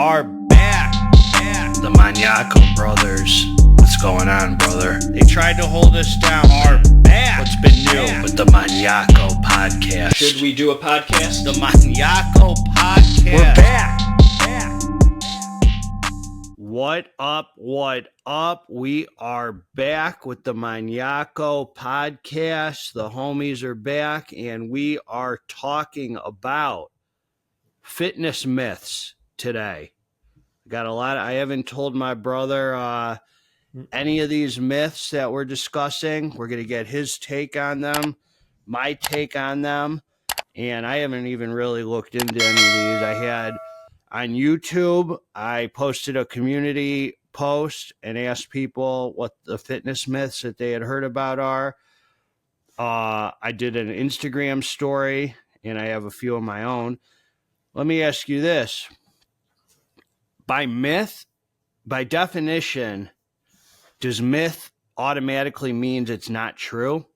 are back. The Maniaco brothers. What's going on, brother? They tried to hold us down. Are back. What's been new with the Maniaco podcast? Should we do a podcast? The Maniaco podcast. We're back. What up? What up? We are back with the Maniaco podcast. The homies are back, and we are talking about fitness myths today. Got a lot. I haven't told my brother any of these myths that we're discussing. We're going to get his take on them, my take on them, and I haven't even really looked into any of these. I had on YouTube, I posted a community post and asked people what the fitness myths that they had heard about are. I did an Instagram story, and I have a few of my own. Let me ask you this. By myth, by definition, does myth automatically means it's not true?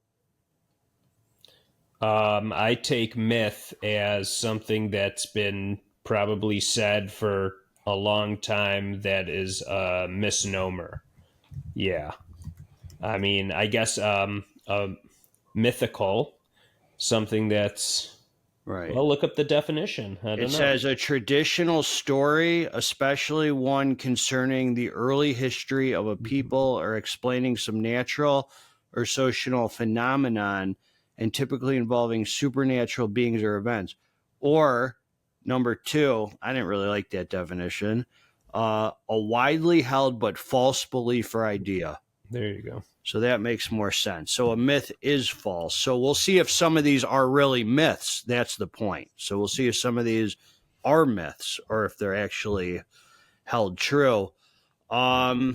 I take myth as something that's been probably said for a long time that is a misnomer. Yeah. I mean, I guess mythical, something that's... Right. Well, look up the definition. I don't know. It says a traditional story, especially one concerning the early history of a people or explaining some natural or social phenomenon, and typically involving supernatural beings or events. Or, number two, I didn't really like that definition, a widely held but false belief or idea. There you go. So that makes more sense. So a myth is false. So we'll see if some of these are really myths. That's the point. So we'll see if some of these are myths or if they're actually held true. So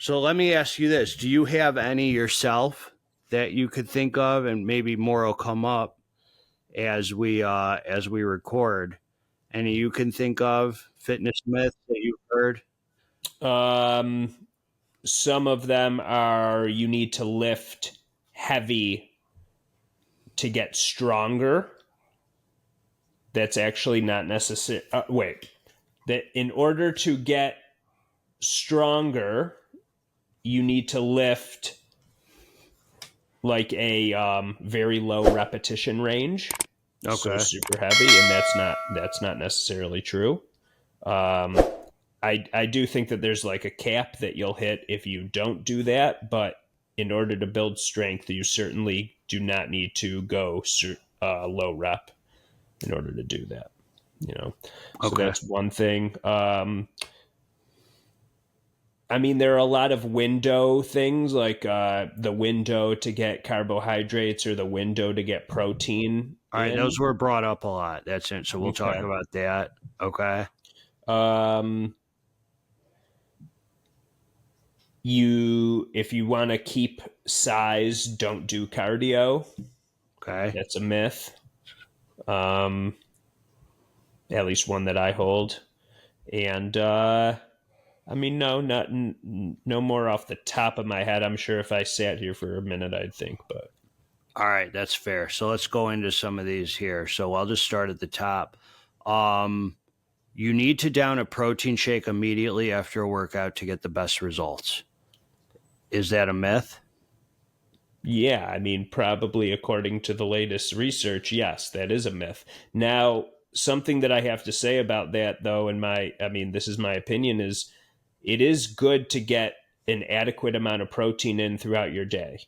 let me ask you this. Do you have any yourself that you could think of, and maybe more will come up as we record? Any you can think of fitness myths that you've heard? Some of them are you need to lift heavy to get stronger. That's actually not necessary. That in order to get stronger, you need to lift like a very low repetition range. Okay. So super heavy, and that's not necessarily true. I do think that there's like a cap that you'll hit if you don't do that, but in order to build strength, you certainly do not need to go low rep in order to do that. You know, so Okay. That's one thing. I mean, there are a lot of window things, like the window to get carbohydrates or the window to get protein. All right, those were brought up a lot. That's it. So we'll talk about that. Okay. If you want to keep size, don't do cardio. Okay. That's a myth. At least one that I hold. And I mean, no more off the top of my head. I'm sure if I sat here for a minute, I'd think, but. All right, that's fair. So let's go into some of these here. So I'll just start at the top. You need to down a protein shake immediately after a workout to get the best results. Is that a myth? Yeah, I mean, probably according to the latest research, yes, that is a myth. Now, something that I have to say about that, though, this is my opinion, is it is good to get an adequate amount of protein in throughout your day.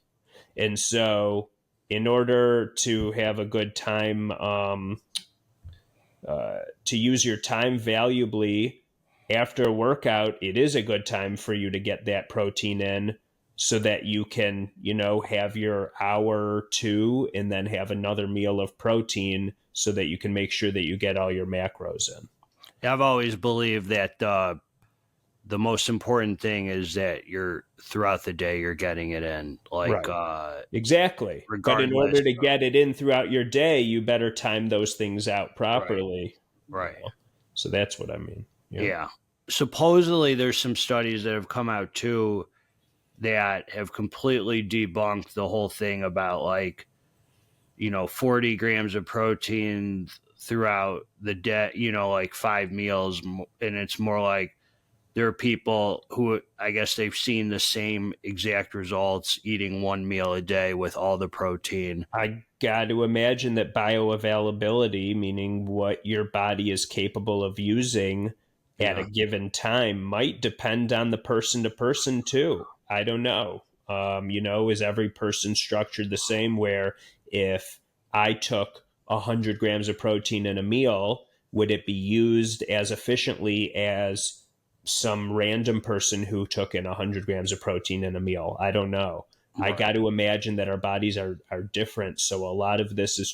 And so in order to have a good time, to use your time valuably after a workout, it is a good time for you to get that protein in so that you can, have your hour or two and then have another meal of protein so that you can make sure that you get all your macros in. I've always believed that the most important thing is that throughout the day, you're getting it in. Right. Exactly. But in order to get it in throughout your day, you better time those things out properly. Right. So that's what I mean. Yeah. Supposedly, there's some studies that have come out too that have completely debunked the whole thing about 40 grams of protein throughout the day, like 5 meals. And it's more like there are people who, I guess, they've seen the same exact results eating 1 meal a day with all the protein. I got to imagine that bioavailability, meaning what your body is capable of using at a given time, might depend on the person to person too. I don't know. Is every person structured the same, where if I took 100 grams of protein in a meal, would it be used as efficiently as some random person who took in 100 grams of protein in a meal? I don't know. Right. I got to imagine that our bodies are different. So a lot of this is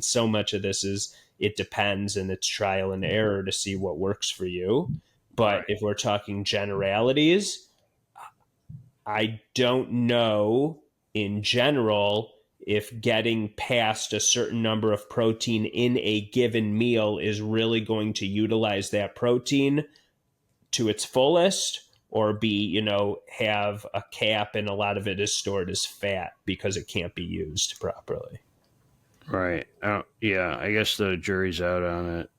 so much of this is, it depends, and it's trial and error to see what works for you. But right. If we're talking generalities, I don't know in general if getting past a certain number of protein in a given meal is really going to utilize that protein to its fullest, or have a cap and a lot of it is stored as fat because it can't be used properly. Right. Yeah, I guess the jury's out on it.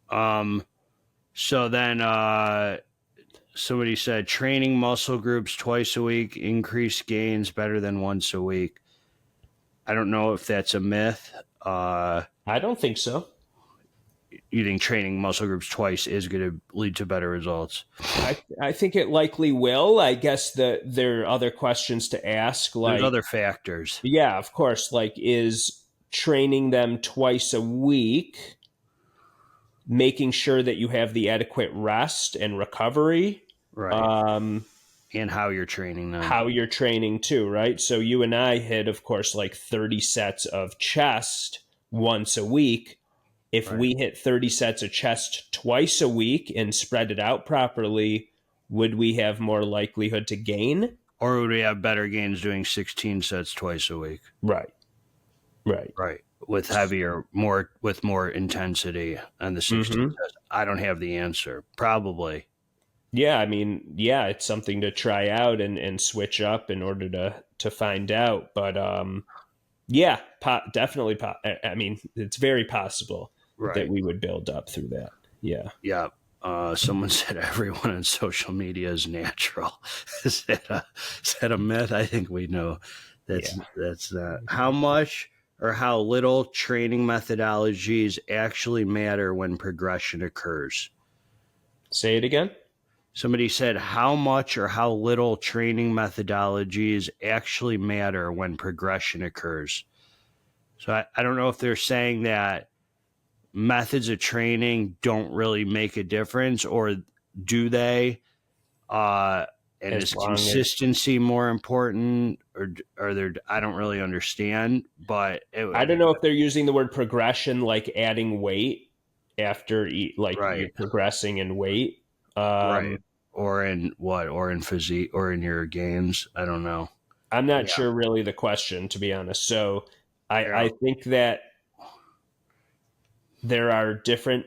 So then somebody said training muscle groups twice a week, increase gains better than once a week. I don't know if that's a myth. I don't think so. You think training muscle groups twice is going to lead to better results? I think it likely will. I guess that there are other questions to ask. Like, there's other factors. Yeah, of course. Like, is training them twice a week, making sure that you have the adequate rest and recovery. Right. And how you're training them. How you're training too, right? So you and I hit, of course, like 30 sets of chest once a week. If right. we hit 30 sets of chest twice a week and spread it out properly, would we have more likelihood to gain? Or would we have better gains doing 16 sets twice a week? Right. With more intensity on the 16 sets. I don't have the answer. Probably. Yeah, it's something to try out and switch up in order to find out. But definitely. It's very possible that we would build up through that. Yeah. Yeah. Someone said everyone on social media is natural. Is that a myth? I think we know that's not. How much or how little training methodologies actually matter when progression occurs? Say it again. Somebody said how much or how little training methodologies actually matter when progression occurs. So I don't know if they're saying that methods of training don't really make a difference, or do they? And is consistency more important, or are there? I don't really understand, but I don't know if they're using the word progression like adding weight after you're progressing in weight. Right. Or in physique, or in your gains. I don't know. I'm not sure really the question, to be honest. So I think that there are different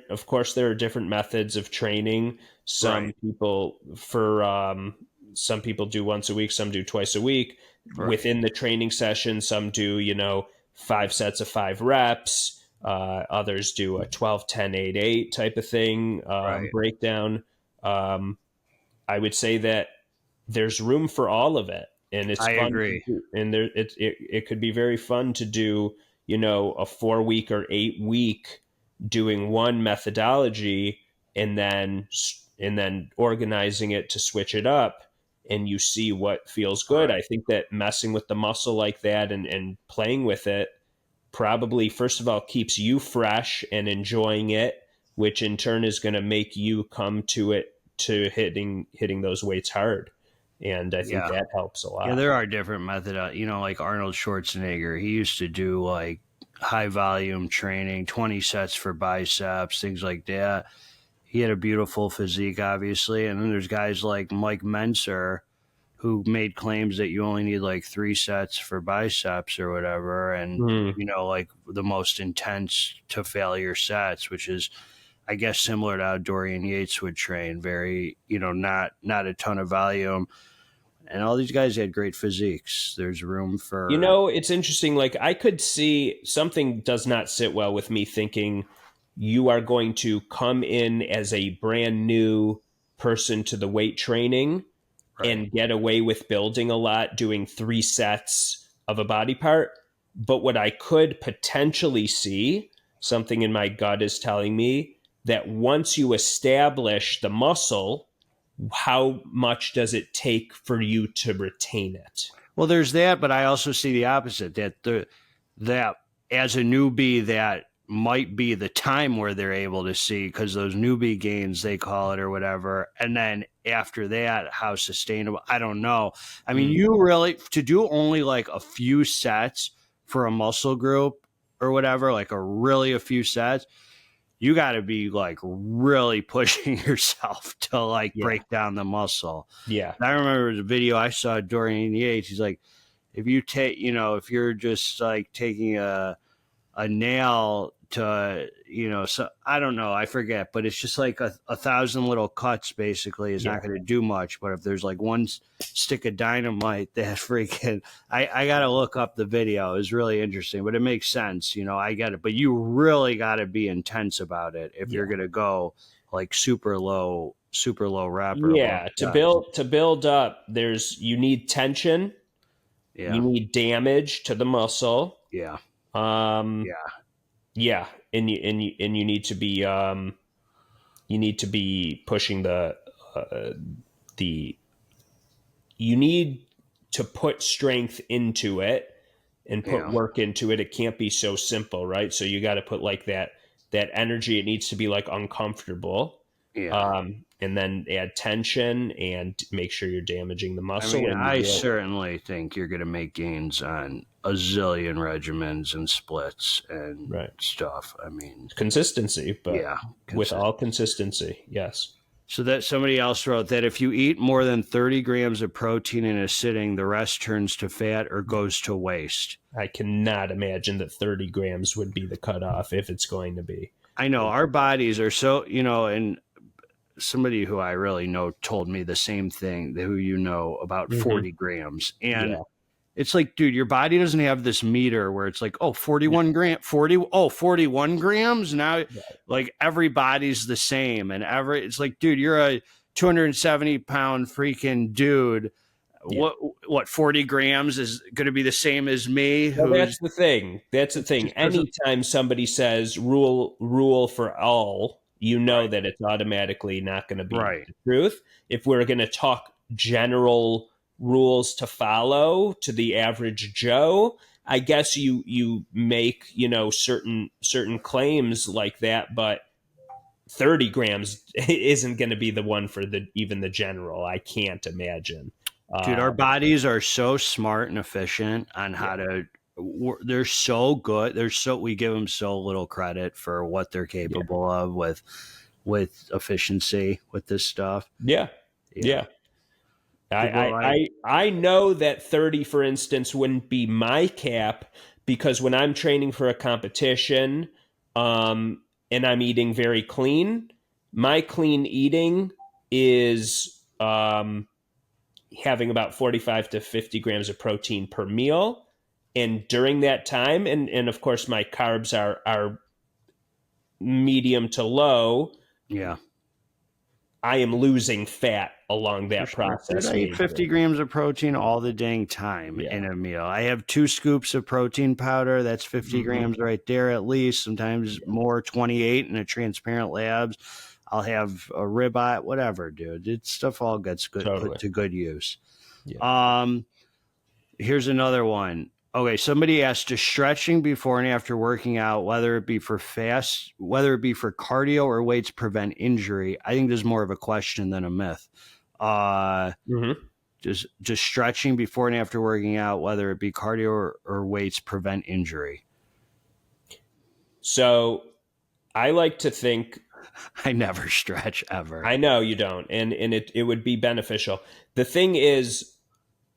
methods of training. Some people do once a week, some do twice a week. Right. Within the training session, some do, 5 sets of 5 reps. Others do a 12, 10, 8, 8 type of thing, breakdown. I would say that there's room for all of it, and it's fun. I agree. And it could be very fun to do, a 4-week or 8-week doing one methodology, and then organizing it to switch it up, and you see what feels good. Right. I think that messing with the muscle like that and playing with it probably, first of all, keeps you fresh and enjoying it, which in turn is going to make you come to hitting those weights hard. And I think that helps a lot. Yeah, there are different methods. Like Arnold Schwarzenegger, he used to do like high volume training, 20 sets for biceps, things like that. He had a beautiful physique, obviously. And then there's guys like Mike Menser, who made claims that you only need like 3 sets for biceps or whatever. And, like the most intense to failure sets, which is, I guess, similar to how Dorian Yates would train. Very, not a ton of volume. And all these guys had great physiques. There's room for... it's interesting. Like, I could see something does not sit well with me thinking you are going to come in as a brand new person to the weight training and get away with building a lot, doing 3 sets of a body part. But what I could potentially see, something in my gut is telling me that once you establish the muscle, how much does it take for you to retain it? Well, there's that, but I also see the opposite, that as a newbie, that might be the time where they're able to see, because those newbie gains, they call it, or whatever. And then after that, how sustainable, I don't know. I mean, you really, to do only like a few sets for a muscle group or whatever, like a few sets, you got to be like really pushing yourself to like break down the muscle. Yeah. I remember the video I saw during the age. He's like, if you take, if you're just like taking a nail to, so I don't know, I forget, but it's just like a 1,000 little cuts basically is not going to do much. But if there's like one stick of dynamite, that freaking, I got to look up the video. It was really interesting, but it makes sense. I get it, but you really got to be intense about it if you're going to go like super low rep. Yeah. To build up, you need tension. Yeah. You need damage to the muscle. Yeah. Yeah, and you need to be pushing you need to put strength into it and put work into it. It can't be so simple, right? So you got to put like that energy. It needs to be like uncomfortable. Yeah. And then add tension and make sure you're damaging the muscle. I mean, I certainly think you're going to make gains on a zillion regimens and splits and stuff. I mean, consistency, but with all consistency, yes. So that somebody else wrote that if you eat more than 30 grams of protein in a sitting, the rest turns to fat or goes to waste. I cannot imagine that 30 grams would be the cutoff if it's going to be. I know our bodies are so, and somebody who I really know told me the same thing, who about 40 grams. And it's like, dude, your body doesn't have this meter where it's like, 41 grams. Now, like everybody's the same. And it's like, dude, you're a 270 pound freaking dude. Yeah. What 40 grams is going to be the same as me? Well, that's the thing. Anytime somebody says rule for all, that it's automatically not going to be the truth. If we're going to talk general rules to follow to the average Joe, I guess you make, certain claims like that, but 30 grams isn't going to be the one for even the general. I can't imagine. Dude, our bodies are so smart and efficient on how to. They're so good. We give them so little credit for what they're capable of with efficiency with this stuff. Yeah. I know that 30, for instance, wouldn't be my cap, because when I'm training for a competition, and I'm eating very clean, my clean eating is having about 45 to 50 grams of protein per meal. And during that time, and of course my carbs are medium to low. Yeah. I am losing fat along that process. I eat 50 grams of protein all the dang time in a meal. I have 2 scoops of protein powder. That's 50 grams right there at least. Sometimes more, 28 in a transparent Labz. I'll have a ribeye, whatever, dude. It's stuff all gets put to good use. Yeah. Here's another one. Okay, somebody asked, does stretching before and after working out, whether it be for cardio or weights, prevent injury? I think this is more of a question than a myth. Does stretching before and after working out, whether it be cardio or weights, prevent injury? So I like to think... I never stretch ever. I know you don't, and it would be beneficial. The thing is,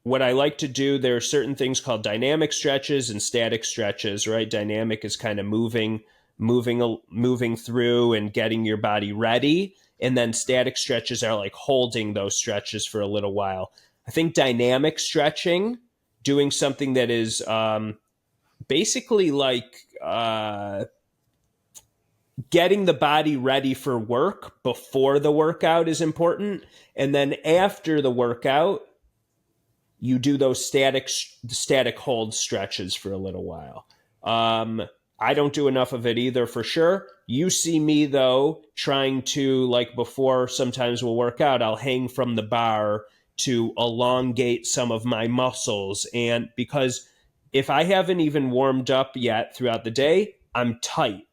what I like to do, there are certain things called dynamic stretches and static stretches, right? Dynamic is kind of moving through and getting your body ready. And then static stretches are like holding those stretches for a little while. I think dynamic stretching, doing something that is basically like getting the body ready for work before the workout is important. And then after the workout, you do those static hold stretches for a little while. I don't do enough of it either, for sure. You see me, though, trying to, like before, sometimes we'll work out, I'll hang from the bar to elongate some of my muscles. And because if I haven't even warmed up yet throughout the day, I'm tight.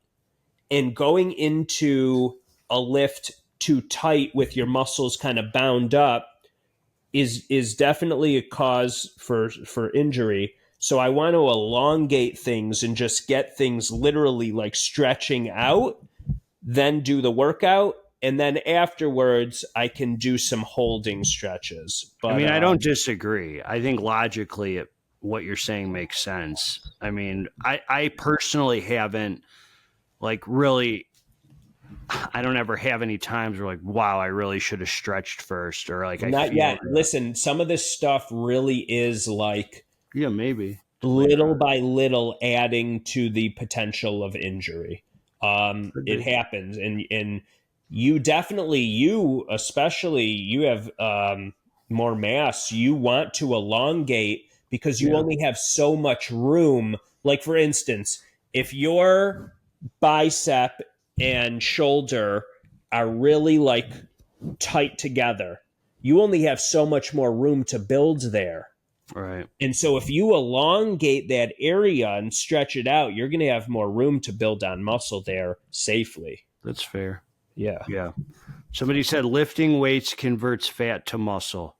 And going into a lift too tight with your muscles kind of bound up is definitely a cause for injury. So I want to elongate things and just get things literally like stretching out, then do the workout, and then afterwards I can do some holding stretches. But I mean, I don't disagree. I think logically what you're saying makes sense. I mean, I personally haven't like really, I don't ever have any times where like, wow, I really should have stretched first, or like not yet. Listen, some of this stuff really is like, yeah, maybe little by little adding to the potential of injury. It happens, and you definitely, you especially, you have more mass. You want to elongate because you only have so much room. Like for instance, if your bicep and shoulder are really like tight together, you only have so much more room to build there. Right. And so if you elongate that area and stretch it out, you're going to have more room to build on muscle there safely. That's fair. Yeah. Yeah. Somebody said lifting weights converts fat to muscle.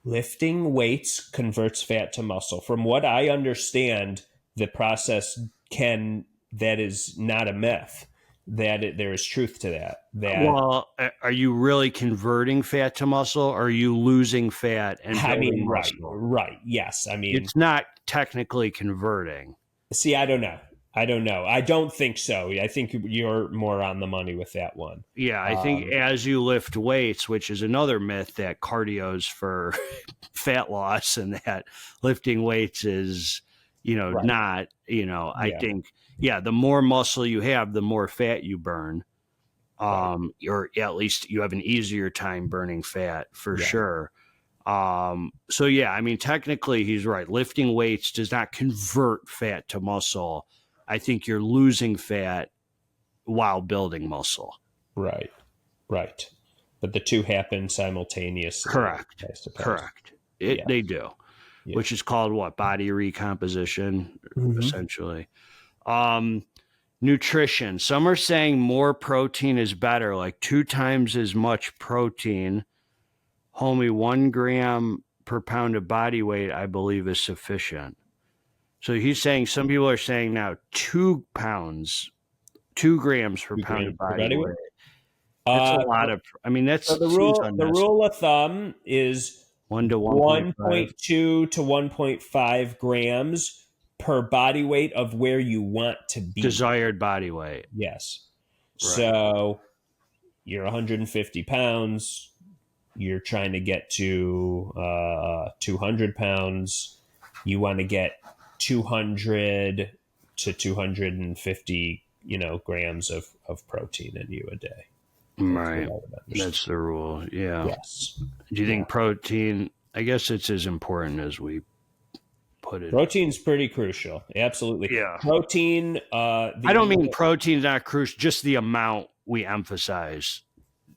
Lifting weights converts fat to muscle. From what I understand, the process that is not a myth. There is truth to that. Well, are you really converting fat to muscle, or are you losing fat and building muscle? Right. Yes. I mean, it's not technically converting. See, I don't know. I don't think so. I think you're more on the money with that one. Yeah, I think as you lift weights, which is another myth that cardio's for fat loss and that lifting weights is, not, I think, the more muscle you have, the more fat you burn. Or at least you have an easier time burning fat for sure. So yeah, I mean, technically he's right. Lifting weights does not convert fat to muscle. I think you're losing fat while building muscle. Right. But the two happen simultaneously. Correct. They do, which is called what? Body recomposition, essentially. Nutrition. Some are saying more protein is better, like 2 times as much protein. Homie, 1 gram per pound of body weight, I believe, is sufficient. So he's saying, some people are saying now 2 grams per pound of body weight. That's a lot of, I mean, that's so the rule of thumb is 1 to 1.2 to 1.5 grams per body weight of where you want to be. Desired body weight. Yes. Right. So you're 150 pounds. You're trying to get to 200 pounds. You want to get 200 to 250, grams of protein in you a day. Right. That's the rule. Yeah. Yes. Do you think protein, I guess it's as important as we put it. Protein's pretty crucial. Absolutely. Yeah. Protein. I don't mean protein's not crucial, just the amount we emphasize.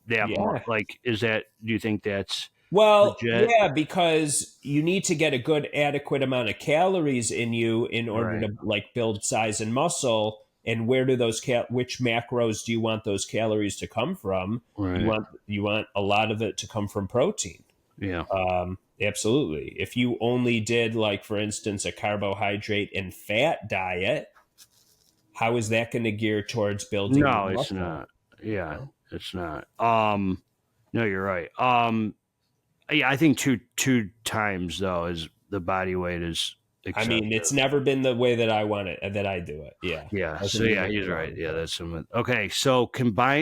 More, like, do you think that's legit? Yeah, because you need to get a good adequate amount of calories in you in order to like build size and muscle. And where do those which macros do you want those calories to come from? Right. You want a lot of it to come from protein. Yeah. Absolutely. If you only did, like, for instance, a carbohydrate and fat diet, how is that going to gear towards building? No, it's not. Yeah, it's not. No, you're right. I think two times though is the body weight is accepted. I mean, it's never been the way that I want it, that I do it. Yeah. Yeah. So yeah, he's right. Yeah, that's some. Okay. So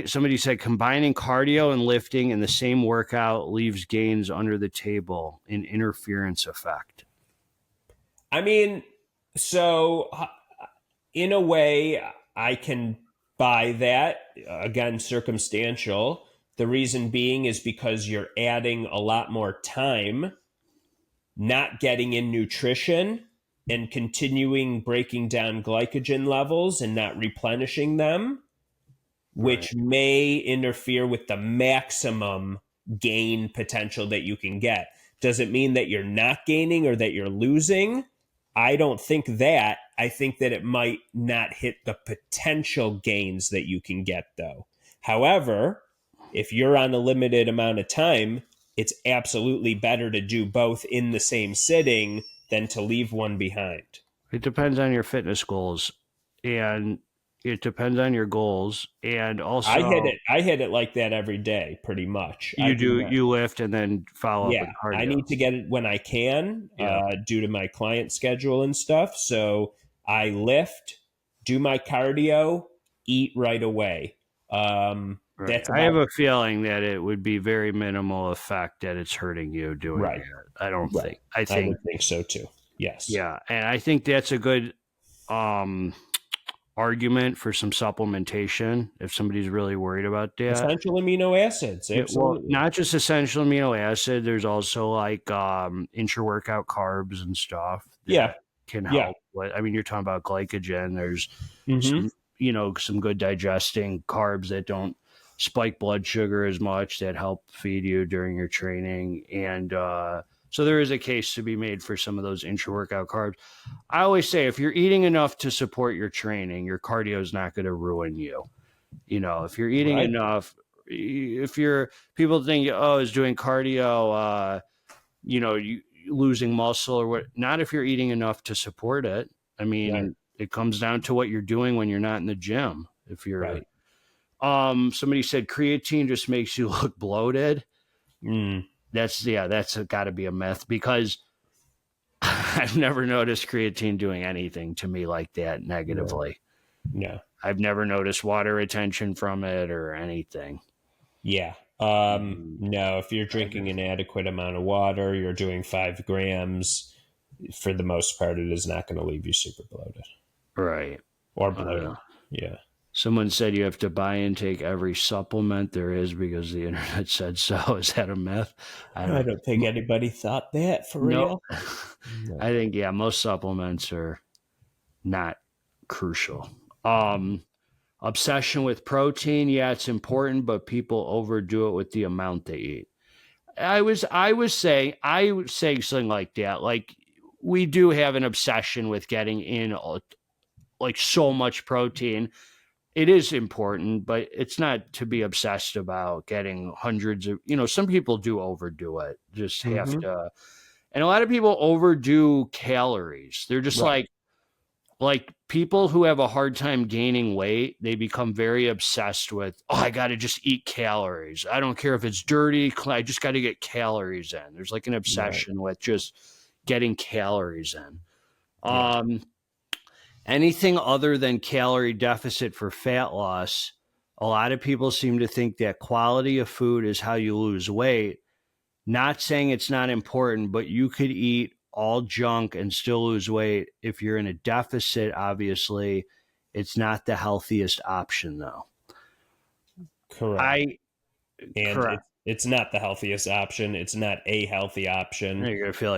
somebody said combining cardio and lifting in the same workout leaves gains under the table in interference effect. I mean, so in a way I can buy that. Again, circumstantial. The reason being is because you're adding a lot more time, not getting in nutrition, and continuing breaking down glycogen levels and not replenishing them, which may interfere with the maximum gain potential that you can get. Does it mean that you're not gaining or that you're losing? I don't think that. I think that it might not hit the potential gains that you can get, though. However, if you're on a limited amount of time, it's absolutely better to do both in the same sitting than to leave one behind. It depends on your fitness goals, and it depends on your goals, and also I hit it like that every day, pretty much. you lift and then follow up with cardio. I need to get it when I can, due to my client schedule and stuff. So I lift, do my cardio, eat right away. That's I have a feeling that it would be very minimal effect that it's hurting you doing it. I don't think. I would think so too. Yes. Yeah, and I think that's a good argument for some supplementation if somebody's really worried about that. Essential amino acids, absolutely. Well, not just essential amino acid. There's also like intra-workout carbs and stuff. Can help. I mean, you're talking about glycogen. There's some good digesting carbs that don't spike blood sugar as much, that help feed you during your training. And so there is a case to be made for some of those intra-workout carbs. I always say if you're eating enough to support your training, your cardio is not going to ruin you. If you're eating enough, if you're people think, is doing cardio, you losing muscle or what, not if you're eating enough to support it. I mean, it comes down to what you're doing when you're not in the gym. If you're somebody said creatine just makes you look bloated. That's got to be a myth, because I've never noticed creatine doing anything to me like that negatively. No. I've never noticed water retention from it or anything. Yeah. No, if you're drinking an adequate amount of water, you're doing 5 grams, for the most part, it is not going to leave you super bloated. Right. Or bloated. Yeah. Someone said you have to buy and take every supplement there is because the internet said so. Is that a myth? I don't think anybody thought that, for real. No. I think, most supplements are not crucial. Obsession with protein, it's important, but people overdo it with the amount they eat. I would say something like that. Like, we do have an obsession with getting in like so much protein. It is important, but it's not to be obsessed about getting hundreds of, some people do overdo it. Just have to. And a lot of people overdo calories. They're just like people who have a hard time gaining weight, they become very obsessed with, I got to just eat calories. I don't care if it's dirty. I just got to get calories in. There's like an obsession with just getting calories in. Anything other than calorie deficit for fat loss, a lot of people seem to think that quality of food is how you lose weight. Not saying it's not important, but you could eat all junk and still lose weight. If you're in a deficit, obviously, it's not the healthiest option, though. Correct. It's not the healthiest option. It's not a healthy option. You're going to feel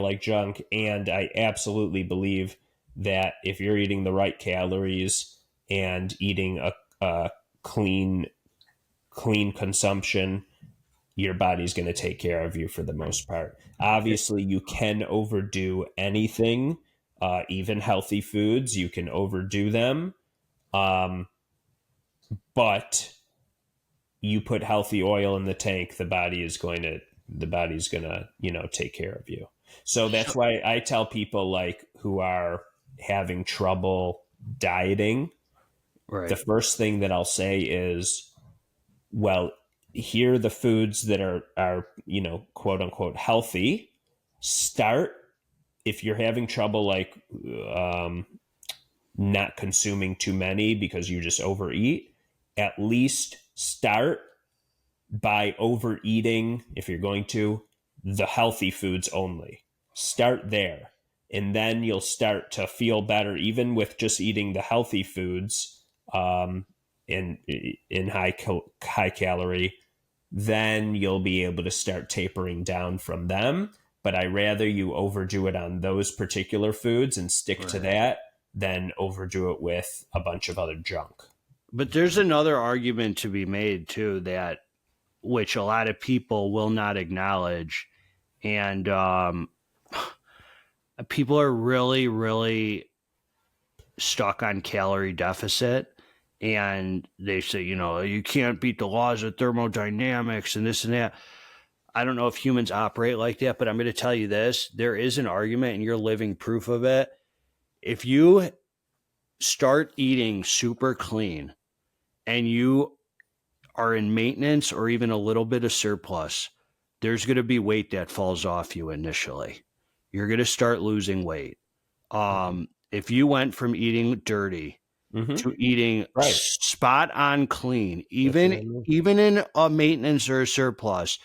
like junk. And I absolutely believe that if you're eating the right calories and eating a clean consumption, your body's going to take care of you for the most part. Obviously, you can overdo anything, even healthy foods. You can overdo them. But you put healthy oil in the tank, the body's going to, take care of you. So that's why I tell people who are having trouble dieting, the first thing that I'll say is, well, here are the foods that are quote unquote healthy. Start, if you're having trouble not consuming too many because you just overeat, at least start by overeating, if you're going to, the healthy foods only. Start there. and then you'll start to feel better, even with just eating the healthy foods in high calorie. Then you'll be able to start tapering down from them. But I rather you overdo it on those particular foods and stick to that than overdo it with a bunch of other junk. But there's another argument to be made too, that which a lot of people will not acknowledge, and people are really, really stuck on calorie deficit. And they say, you can't beat the laws of thermodynamics and this and that. I don't know if humans operate like that, but I'm going to tell you this. There is an argument, and you're living proof of it. If you start eating super clean and you are in maintenance or even a little bit of surplus, there's going to be weight that falls off you initially. You're going to start losing weight. If you went from eating dirty to eating spot on clean, even in a maintenance or a surplus,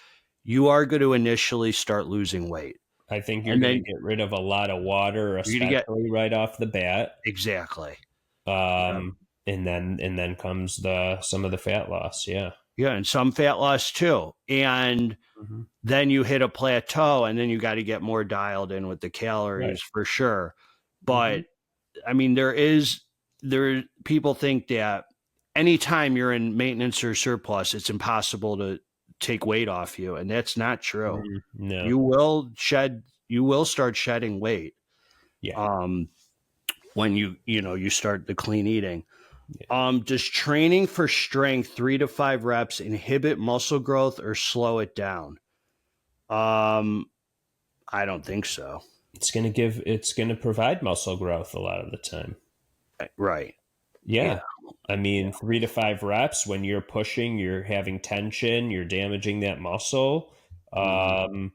you are going to initially start losing weight. I think you're going to get rid of a lot of water, especially right off the bat. Exactly. And then comes some of the fat loss. Yeah. Yeah, and some fat loss too. And then you hit a plateau, and then you got to get more dialed in with the calories for sure. But I mean, people think that anytime you're in maintenance or surplus, it's impossible to take weight off you, and that's not true. No. You will start shedding weight. Yeah. When you start the clean eating. Does training for strength 3 to 5 reps inhibit muscle growth or slow it down? I don't think so. It's going to provide muscle growth a lot of the time. Right. Yeah. I mean, 3 to 5 reps, when you're pushing, you're having tension, you're damaging that muscle, and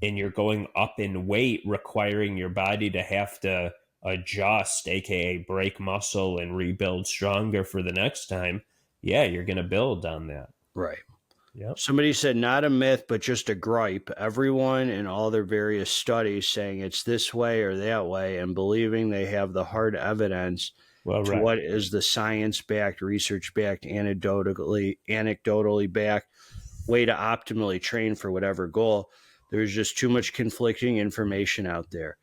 you're going up in weight, requiring your body to have to adjust, aka break muscle and rebuild stronger for the next time. Yeah, you're going to build on that. Right. Yep. Somebody said, not a myth, but just a gripe. Everyone in all their various studies saying it's this way or that way, and believing they have the hard evidence to what is the science-backed, research-backed, anecdotally backed way to optimally train for whatever goal. There's just too much conflicting information out there.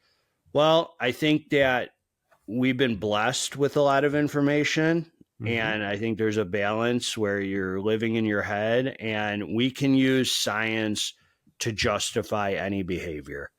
Well, I think that we've been blessed with a lot of information, and I think there's a balance where you're living in your head, and we can use science to justify any behavior.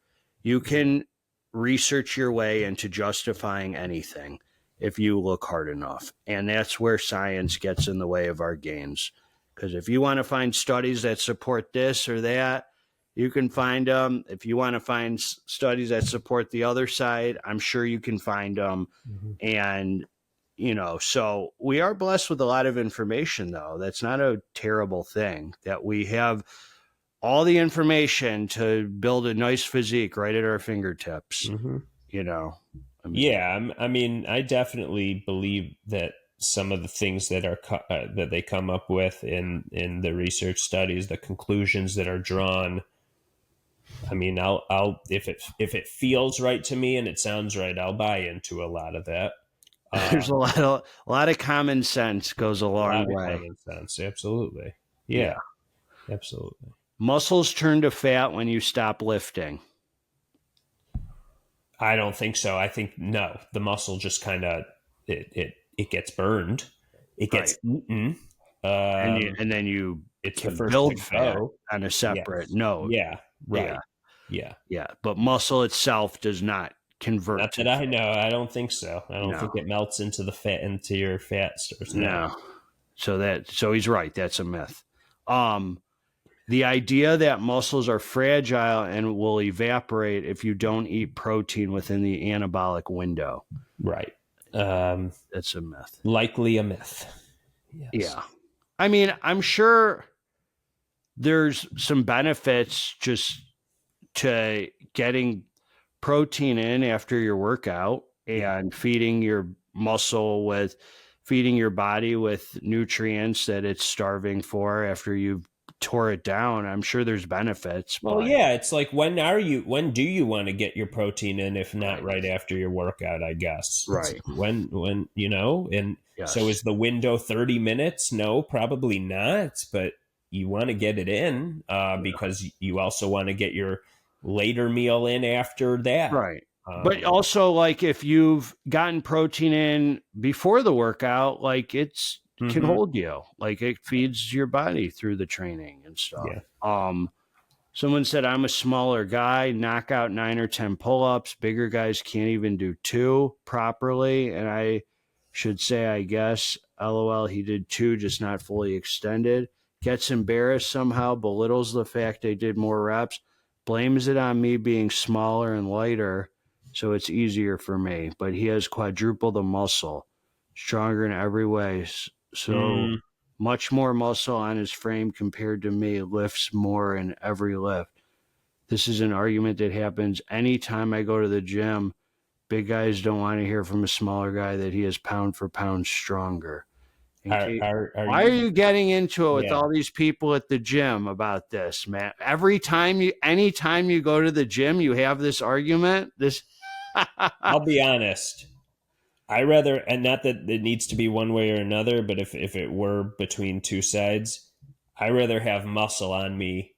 You can research your way into justifying anything if you look hard enough, and that's where science gets in the way of our gains. Because if you want to find studies that support this or that, you can find them. If you want to find studies that support the other side, I'm sure you can find them. And, so we are blessed with a lot of information, though. That's not a terrible thing, that we have all the information to build a nice physique right at our fingertips, I definitely believe that some of the things that are that they come up with in the research studies, the conclusions that are drawn, I mean, I'll if it feels right to me and it sounds right, I'll buy into a lot of that. There's a lot of common sense goes a long way. Common sense, absolutely. Yeah, absolutely. Muscles turn to fat when you stop lifting. I don't think so. I think no. The muscle just kind of it gets burned. It gets eaten, and then you can build fat on a separate note. Yeah. Right. Yeah. But muscle itself does not convert. Not that I know. I don't think so. I don't think it melts into the fat, into your fat stores. No. So he's right. That's a myth. The idea that muscles are fragile and will evaporate if you don't eat protein within the anabolic window. Right. That's a myth. Likely a myth. Yes. Yeah. I mean, I'm sure there's some benefits just to getting protein in after your workout and feeding your body with nutrients that it's starving for after you've tore it down. I'm sure there's benefits, Well, but yeah, it's like when do you want to get your protein in if not right after your workout, I guess. It's right. when and so Yes. is the window 30 minutes? No, probably not, but you want to get it in because you also want to get your later meal in after that. Right. But also, like, if you've gotten protein in before the workout, like, it's can Mhm. hold you. Like, it feeds your body through the training and stuff. Yeah. Someone said I'm a smaller guy, knock out 9 or 10 pull-ups. Bigger guys can't even do 2 properly. And I should say, I guess, LOL, he did 2, just not fully extended. Gets embarrassed somehow, belittles the fact I did more reps, blames it on me being smaller and lighter, so it's easier for me. But he has quadruple the muscle, stronger in every way. So Mm, much more muscle on his frame compared to me, lifts more in every lift. This is an argument that happens anytime I go to the gym. Big guys don't want to hear from a smaller guy that he is pound for pound stronger. are Why are you getting into it with yeah. all these people at the gym about this, man? Anytime you go to the gym, you have this argument. I'll be honest. I rather, and not that it needs to be one way or another, but if it were between two sides, I rather have muscle on me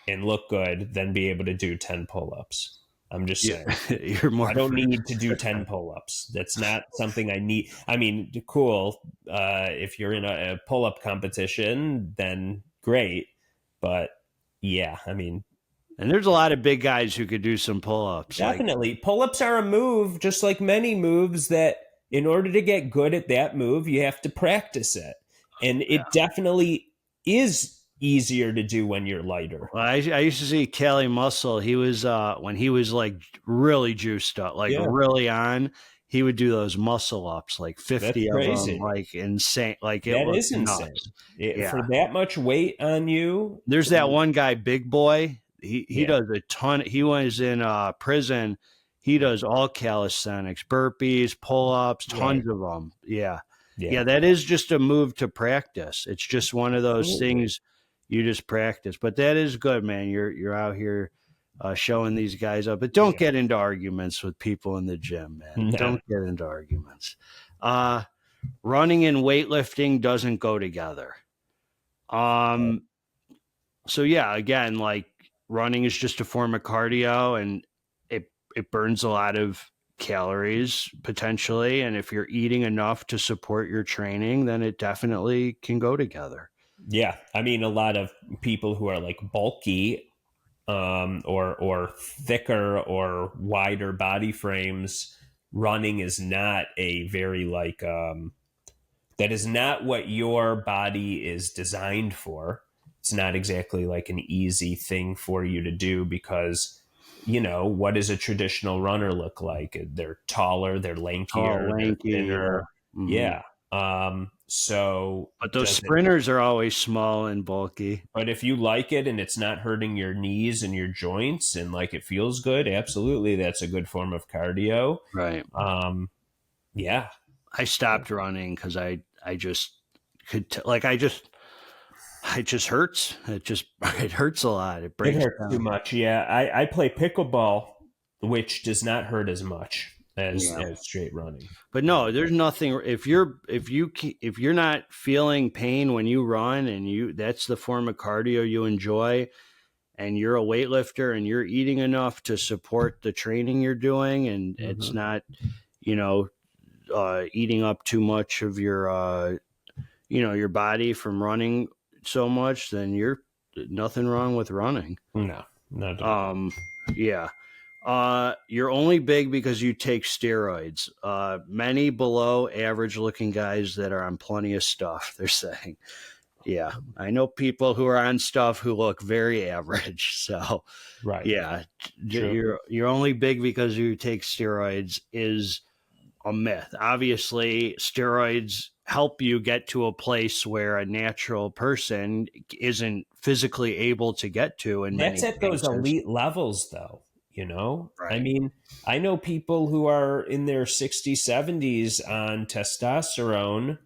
and look good than be able to do 10 pull-ups. I'm just Yeah, saying. you're more. I don't need to do 10 pull-ups. That's not something I need. I mean, cool. If you're in a pull-up competition, then great. But yeah, I mean, And there's a lot of big guys who could do some pull-ups. Like, definitely. Pull-ups are a move, just like many moves that in order to get good at that move, you have to practice it. And it definitely is easier to do when you're lighter. well, I used to see Kelly Muscle. He was when he was like really juiced up, like Yeah. really on. He would do those muscle ups, like 50 That's of crazy. them, like insane. Like it That was is insane. nuts. For Yeah. that much weight on you. There's that one guy, Big Boy. He Yeah. does a ton. He was in prison. He does all calisthenics, burpees, pull ups, tons of them. Yeah. Yeah. Yeah, that is just a move to practice. It's just one of those Absolutely. things you just practice. But that is good, man. You're out here showing these guys up. But don't get into arguments with people in the gym, man. No. Don't get into arguments. Running and weightlifting doesn't go together. So yeah, again, like running is just a form of cardio, and it burns a lot of calories potentially, and if you're eating enough to support your training, then it definitely can go together. Yeah. I mean, a lot of people who are like bulky or thicker or wider body frames, running is not a very like that is not what your body is designed for. It's not exactly like an easy thing for you to do because, what does a traditional runner look like? They're taller, they're lankier, they're Lanky, thinner. Mhm. Yeah. So But those does it, sprinters are always small and bulky. but if you like it and it's not hurting your knees and your joints and like it feels good, absolutely, that's a good form of cardio. Right. Yeah. I stopped running because I just could it just hurts. It hurts a lot. It It breaks hurts too down. much. Yeah, I play pickleball, which does not hurt as much as Yeah. straight running. But no, there's nothing. If you're not feeling pain when you run, and that's the form of cardio you enjoy, and you're a weightlifter and you're eating enough to support the training you're doing, and it's not, you know, eating up too much of your your body from running so much, then you're nothing wrong with running. No, not at all. Yeah. You're only big because you take steroids. Many below average looking guys that are on plenty of stuff, they're saying. Yeah. I know people who are on stuff who look very average. So Right. yeah, True. you're only big because you take steroids is a myth. Obviously, steroids help you get to a place where a natural person isn't physically able to get to in That's many at those cases. elite levels, though. I Right. mean, I know people who are in their 60s, 70s on testosterone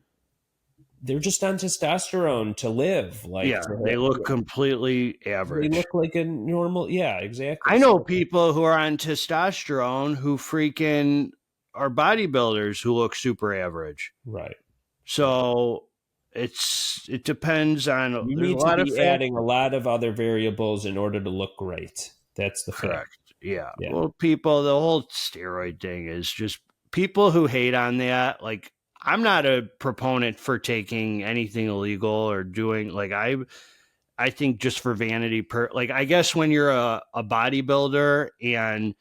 they're just on testosterone to live. Like, Yeah, they look completely average. They look like a normal. Yeah, exactly. I know people who are on testosterone who freaking are bodybuilders who look super average. Right. So it depends on. You There's need a to lot of be adding a lot of other variables in order to look great. That's the correct. fact. Yeah. Yeah. Well, people, the whole steroid thing is just people who hate on that. Like, I'm not a proponent for taking anything illegal or doing like I think just for vanity like I guess when you're a bodybuilder and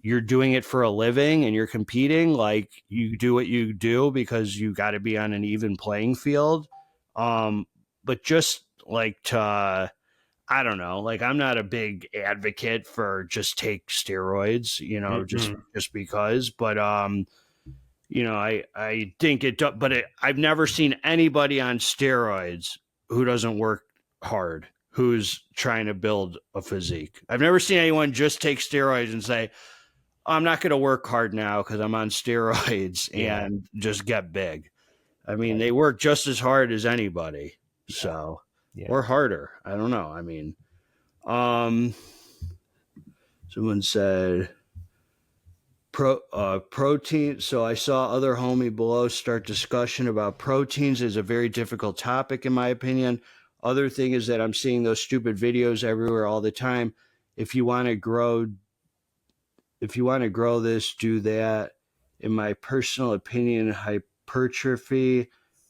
you're doing it for a living and you're competing, like you do what you do because you got to be on an even playing field. But just like to, I don't know, like I'm not a big advocate for just take steroids, just because, but I think it, but I've never seen anybody on steroids who doesn't work hard, who's trying to build a physique. I've never seen anyone just take steroids and say, I'm not going to work hard now because I'm on steroids and just get big. I mean, they work just as hard as anybody. So, or harder. I don't know. I mean, someone said protein. So I saw other homie below start discussion about proteins is a very difficult topic, in my opinion. Other thing is that I'm seeing those stupid videos everywhere all the time. If you want to grow this, do that. In my personal opinion, hypertrophy,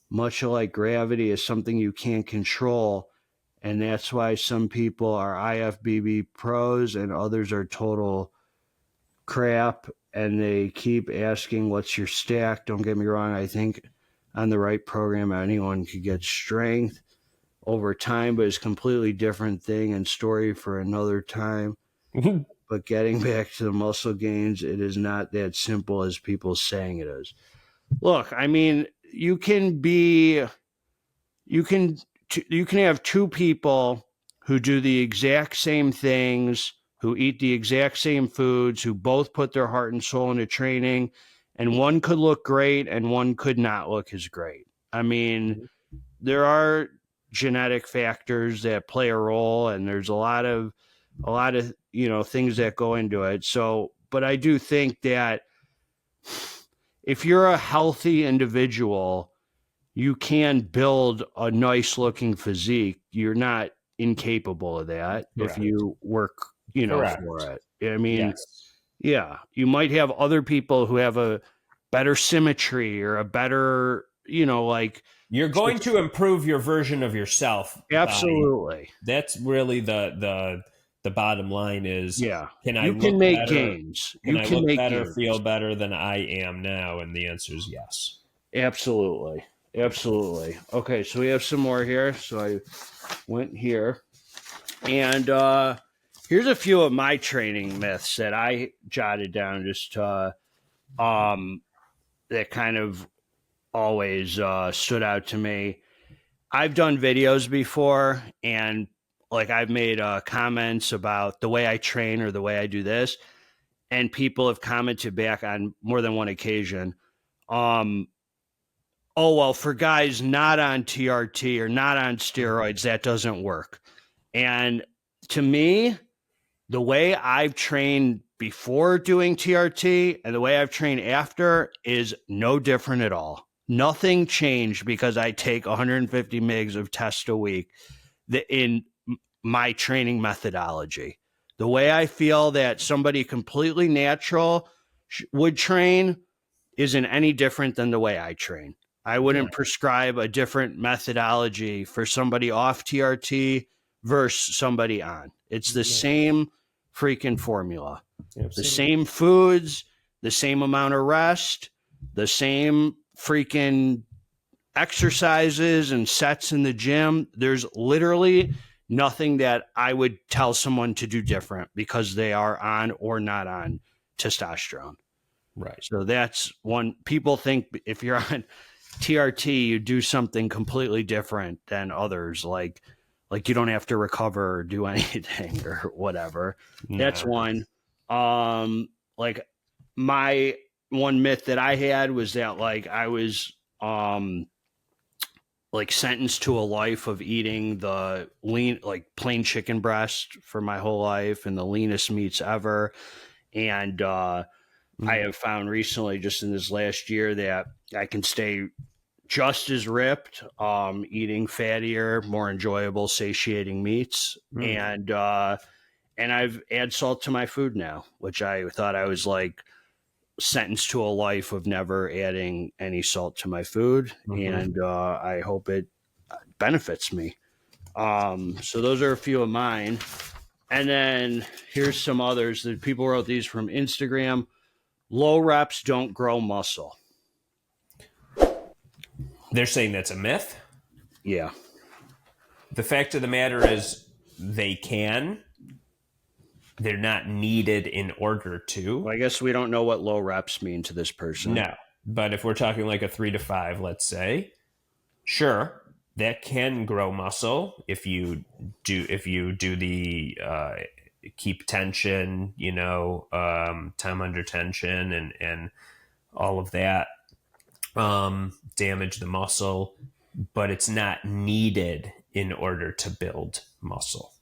much like gravity, is something you can't control. And that's why some people are IFBB pros and others are total crap. And they keep asking, what's your stack? Don't get me wrong. I think on the right program, anyone could get strength over time, but it's a completely different thing and story for another time. But getting back to the muscle gains, it is not that simple as people saying it is. Look, I mean, you can have two people who do the exact same things, who eat the exact same foods, who both put their heart and soul into training, and one could look great and one could not look as great. I mean, there are genetic factors that play a role, and there's a lot of things that go into it. So, but I do think that if you're a healthy individual, you can build a nice looking physique. You're not incapable of that. Correct. If you work, for it. I mean, you might have other people who have a better symmetry or a better, you're going to improve your version of yourself. Absolutely. That's really the bottom line is, can I can make gains? Can I look better, feel better than I am now? And the answer is yes. Absolutely. Absolutely. Okay, so we have some more here. So I went here. And here's a few of my training myths that I jotted down just that kind of always stood out to me. I've done videos before, and like I've made comments about the way I train or the way I do this, and people have commented back on more than one occasion. Oh, well, for guys not on TRT or not on steroids, that doesn't work. And to me, the way I've trained before doing TRT and the way I've trained after is no different at all. Nothing changed because I take 150 mgs of test a week in my training methodology. The way I feel that somebody completely natural would train isn't any different than the way I train. I wouldn't prescribe a different methodology for somebody off TRT versus somebody on. It's the same freaking formula. Absolutely. The same foods, the same amount of rest, the same freaking exercises and sets in the gym. There's literally nothing that I would tell someone to do different because they are on or not on testosterone. Right. So that's one. People think if you're on TRT, you do something completely different than others. Like you don't have to recover or do anything or whatever. No. That's one. Like my one myth that I had was that like I was, like sentenced to a life of eating the lean, like plain chicken breast for my whole life and the leanest meats ever. And I have found recently, just in this last year, that I can stay just as ripped, eating fattier, more enjoyable, satiating meats. And I've add salt to my food now, which I thought I was like sentenced to a life of never adding any salt to my food. And I hope it benefits me. So those are a few of mine. And then here's some others that people wrote these from Instagram. Low reps don't grow muscle. They're saying that's a myth. Yeah. The fact of the matter is they can. They're not needed in order to. Well, I guess we don't know what low reps mean to this person. No. But if we're talking like a 3 to 5, let's say, sure, that can grow muscle if you do the keep tension, time under tension and all of that, damage the muscle, but it's not needed in order to build muscle.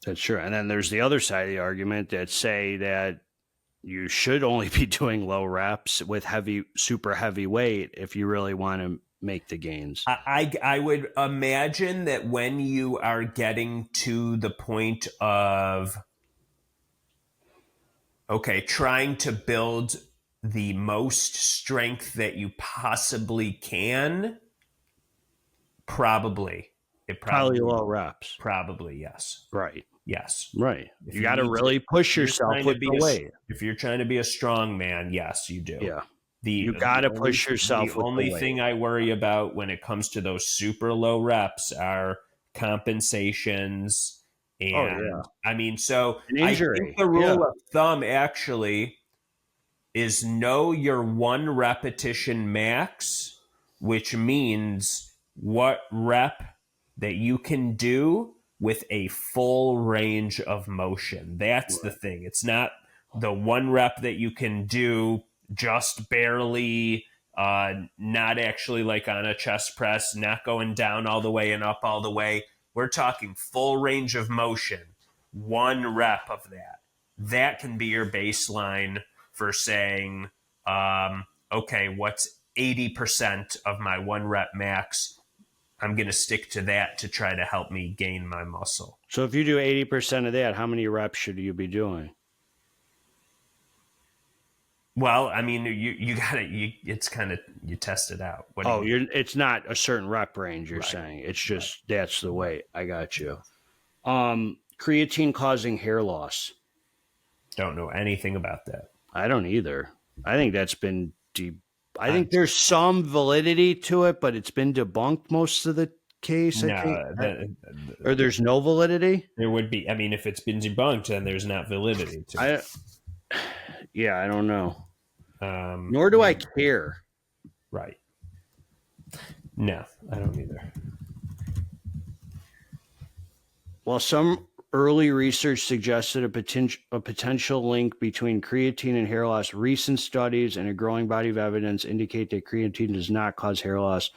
That's true. And then there's the other side of the argument that say that you should only be doing low reps with super heavy weight if you really want to make the gains. I would imagine that when you are getting to the point of, trying to build the most strength that you possibly can, probably low reps. Probably, yes. Right. Yes. Right. You got to really push yourself with the weight. If you're trying to be a strong man, yes, you do. Yeah. You got to push yourself with the weight. The only thing I worry about when it comes to those super low reps are compensations. And I mean, so I think the rule of thumb actually is know your 1 repetition max, which means what rep that you can do with a full range of motion. That's the thing. It's not the 1 rep that you can do just barely, not actually like on a chest press, not going down all the way and up all the way. We're talking full range of motion, 1 rep of that. That can be your baseline for saying, what's 80% of my 1 rep max? I'm going to stick to that to try to help me gain my muscle. So if you do 80% of that, how many reps should you be doing? Well, I mean, you test it out. It's not a certain rep range you're saying. It's just, that's the weight. I got you. Creatine causing hair loss. Don't know anything about that. I don't either. I think that's been I think there's some validity to it, but it's been debunked most of the case. Or there's no validity. There would be. I mean, if it's been debunked, then there's not validity to it. I don't know. Nor do I care. Right. No, I don't either. Well, some early research suggested a potential link between creatine and hair loss. Recent studies and a growing body of evidence indicate that creatine does not cause hair loss.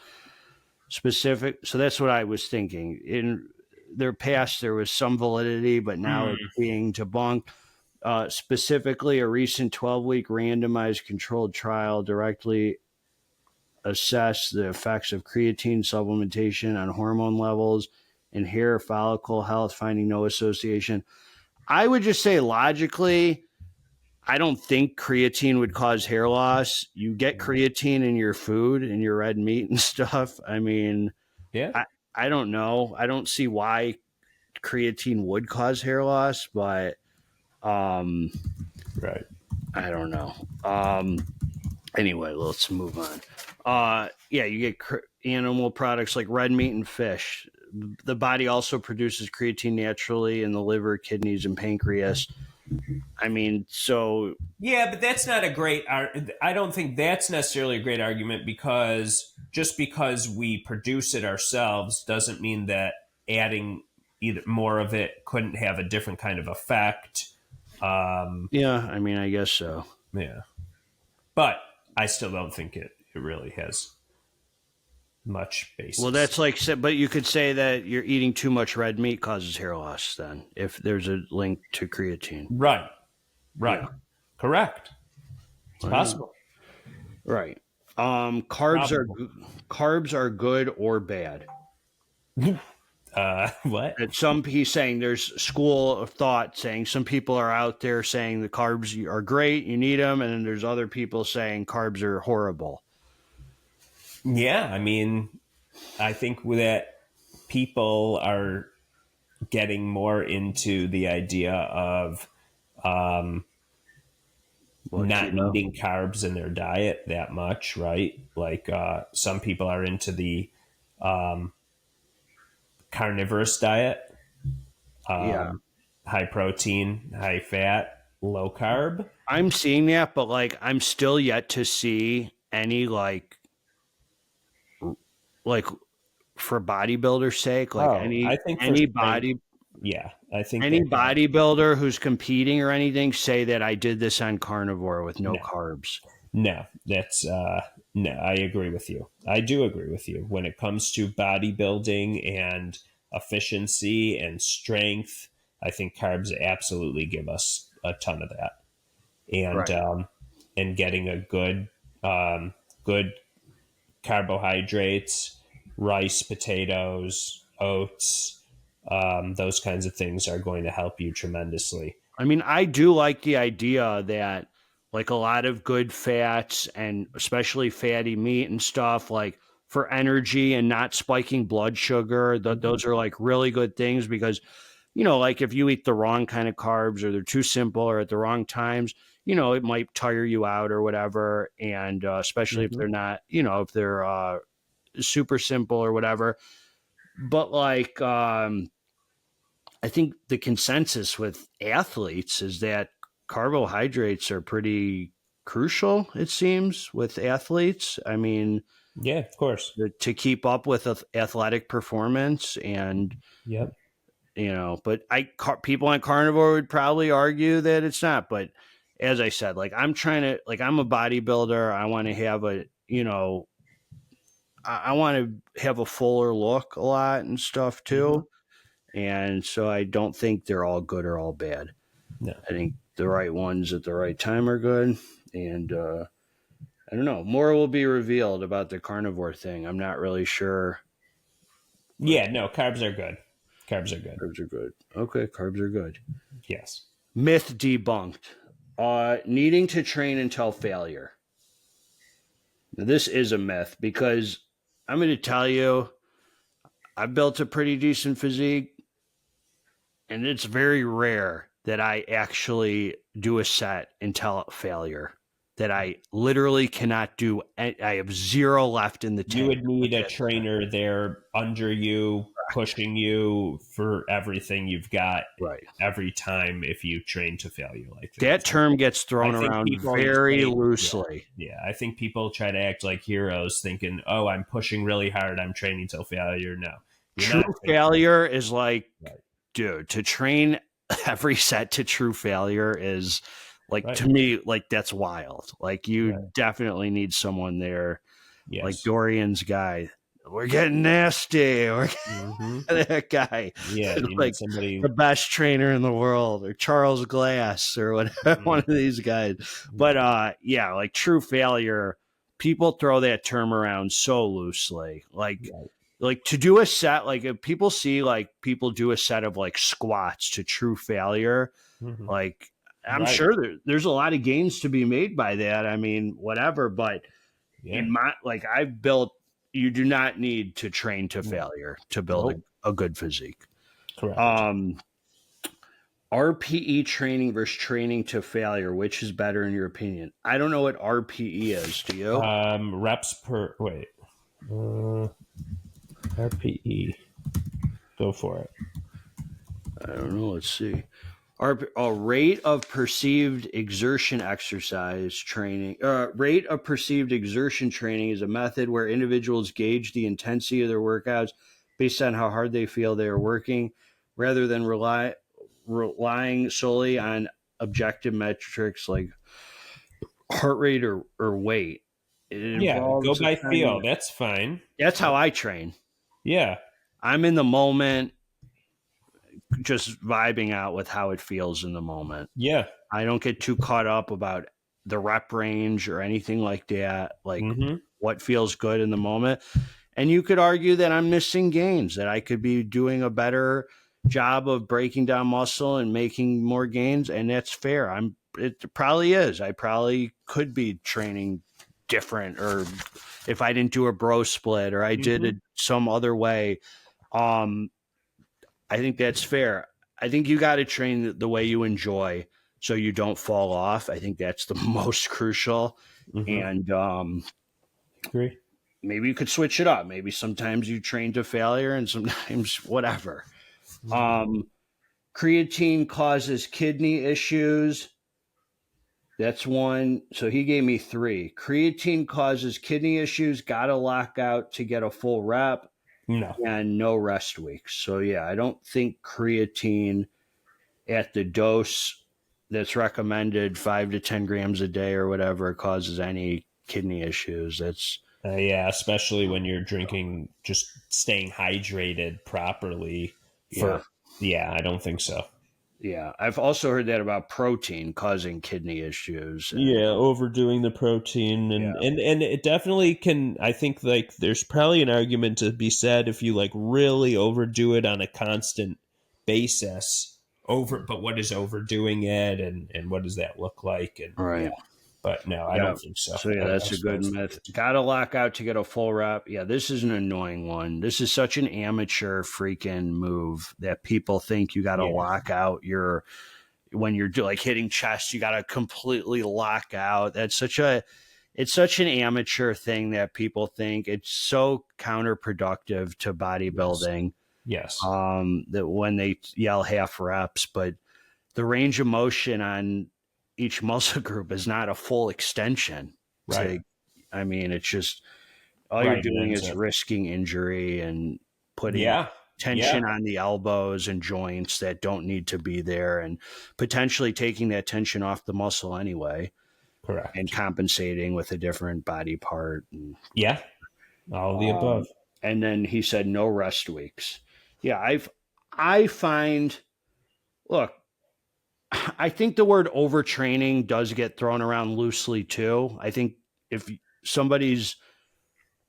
So that's what I was thinking. In their past, there was some validity, but now it's being debunked. Specifically, a recent 12-week randomized controlled trial directly assessed the effects of creatine supplementation on hormone levels and hair follicle health, finding no association. I would just say logically, I don't think creatine would cause hair loss. You get creatine in your food, in your red meat and stuff. I mean, I don't know. I don't see why creatine would cause hair loss, but right. I don't know. Anyway, let's move on. You get animal products like red meat and fish. The body also produces creatine naturally in the liver, kidneys, and pancreas. I mean, so... Yeah, but that's not a great... I don't think that's necessarily a great argument, because just because we produce it ourselves doesn't mean that adding either more of it couldn't have a different kind of effect. Yeah, I mean, I guess so. Yeah. But I still don't think it really has much basis. Well, that's like, but you could say that you're eating too much red meat causes hair loss then, if there's a link to creatine. Right. Yeah. Correct. It's possible. Right. Carbs are good or bad. What? And he's saying there's school of thought saying some people are out there saying the carbs are great, you need them, and then there's other people saying carbs are horrible. Yeah, I mean, I think that people are getting more into the idea of not needing carbs in their diet that much, right? Like some people are into the carnivorous diet, high protein, high fat, low carb. I'm seeing that, but like I'm still yet to see any like for bodybuilders' sake, like I think any body. Yeah, I think any bodybuilder who's competing or anything say that I did this on carnivore with no carbs. No, that's no, I agree with you. I do agree with you. When it comes to bodybuilding and efficiency and strength, I think carbs absolutely give us a ton of that. And and getting a good good carbohydrates, rice, potatoes, oats, those kinds of things are going to help you tremendously. I mean, I do like the idea that like a lot of good fats and especially fatty meat and stuff like for energy and not spiking blood sugar, those are like really good things because, you know, like if you eat the wrong kind of carbs or they're too simple or at the wrong times, you know, it might tire you out or whatever. And especially if they're not, you know, if they're super simple or whatever. But like, I think the consensus with athletes is that carbohydrates are pretty crucial, it seems, with athletes. I mean, yeah, of course, to keep up with athletic performance and, you know, but people on carnivore would probably argue that it's not. But as I said, like I'm trying to, like I'm a bodybuilder. I want to have a, you know, I want to have a fuller look a lot and stuff too. And so I don't think they're all good or all bad. No. I think the right ones at the right time are good. And I don't know. More will be revealed about the carnivore thing. I'm not really sure. Yeah, no, carbs are good. Carbs are good. Carbs are good. Okay, carbs are good. Yes. Myth debunked. Needing to train until failure. Now, this is a myth because I'm going to tell you, I built a pretty decent physique. And it's very rare that I actually do a set until failure. That I literally cannot do. I have zero left in the tank. You would need a trainer there under you, pushing you for everything you've got every time if you train to failure like that. That term gets thrown around very loosely. Yeah, I think people try to act like heroes thinking, oh, I'm pushing really hard, I'm training till failure. No. True failure is like... Dude, to train every set to true failure is like, to me, like that's wild. Like you definitely need someone there, like Dorian's guy. We're getting nasty. Or that guy. Yeah, like somebody, the best trainer in the world, or Charles Glass, or whatever, one of these guys. But yeah, like true failure, people throw that term around so loosely. Like to do a set, like if people see like people do a set of like squats to true failure, like I'm sure there's a lot of gains to be made by that. I mean, whatever, but in my, like I've built, you do not need to train to failure to build a good physique. Correct. RPE training versus training to failure, which is better in your opinion? I don't know what RPE is. Do you? Reps per, RPE. Go for it. I don't know. Let's see. A rate of perceived exertion exercise training. Rate of perceived exertion training is a method where individuals gauge the intensity of their workouts based on how hard they feel they are working, rather than relying solely on objective metrics like heart rate or weight. It Yeah, go involves by feel. attending. That's fine. That's how I train. Yeah. I'm in the moment, just vibing out with how it feels in the moment. Yeah. I don't get too caught up about the rep range or anything like that. Like Mm-hmm. what feels good in the moment. And you could argue that I'm missing gains, that I could be doing a better job of breaking down muscle and making more gains. And that's fair. It probably is. I probably could be training different, or if I didn't do a bro split or I did Mm-hmm. it some other way. Um, I think that's fair. I think you got to train the way you enjoy so you don't fall off. I think that's the most crucial. Mm-hmm. And Agree. maybe you could switch it up. Maybe sometimes you train to failure and sometimes whatever. Um, creatine causes kidney issues. That's one. So he gave me 3. Creatine causes kidney issues. Got to lock out to get a full rep. No. And no rest weeks. So yeah, I don't think creatine at the dose that's recommended, 5 to 10 grams a day or whatever, causes any kidney issues. That's Yeah, especially when you're drinking, just staying hydrated properly. yeah. I don't think so. Yeah, I've also heard that about protein causing kidney issues. Yeah, overdoing the protein and it definitely can. I think like there's probably an argument to be said if you like really overdo it on a constant basis. But what is overdoing it, and what does that look like? And Right. but no, I Yeah. don't think so. So yeah, that's a good myth. Got to lock out to get a full rep. Yeah, this is an annoying one. This is such an amateur freaking move that people think you got to lock out when you're like hitting chest, you got to completely lock out. It's such an amateur thing that people think. It's so counterproductive to bodybuilding. Yes. That when they yell half reps, but the range of motion on each muscle group is not a full extension. Right. I mean, it's just all you're doing is risking injury and putting tension on the elbows and joints that don't need to be there, and potentially taking that tension off the muscle anyway. Correct. And compensating with a different body part. And, all of the above. And then he said no rest weeks. Yeah, I find, look, I think the word overtraining does get thrown around loosely too. I think if somebody's,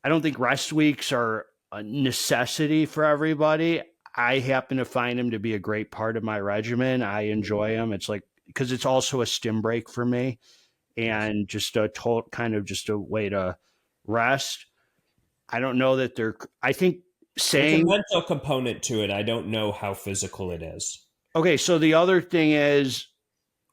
I don't think rest weeks are a necessity for everybody. I happen to find them to be a great part of my regimen. I enjoy them. It's like, because it's also a stim break for me and just a total kind of just a way to rest. I don't know that I think saying there's a mental component to it. I don't know how physical it is. Okay, so the other thing is,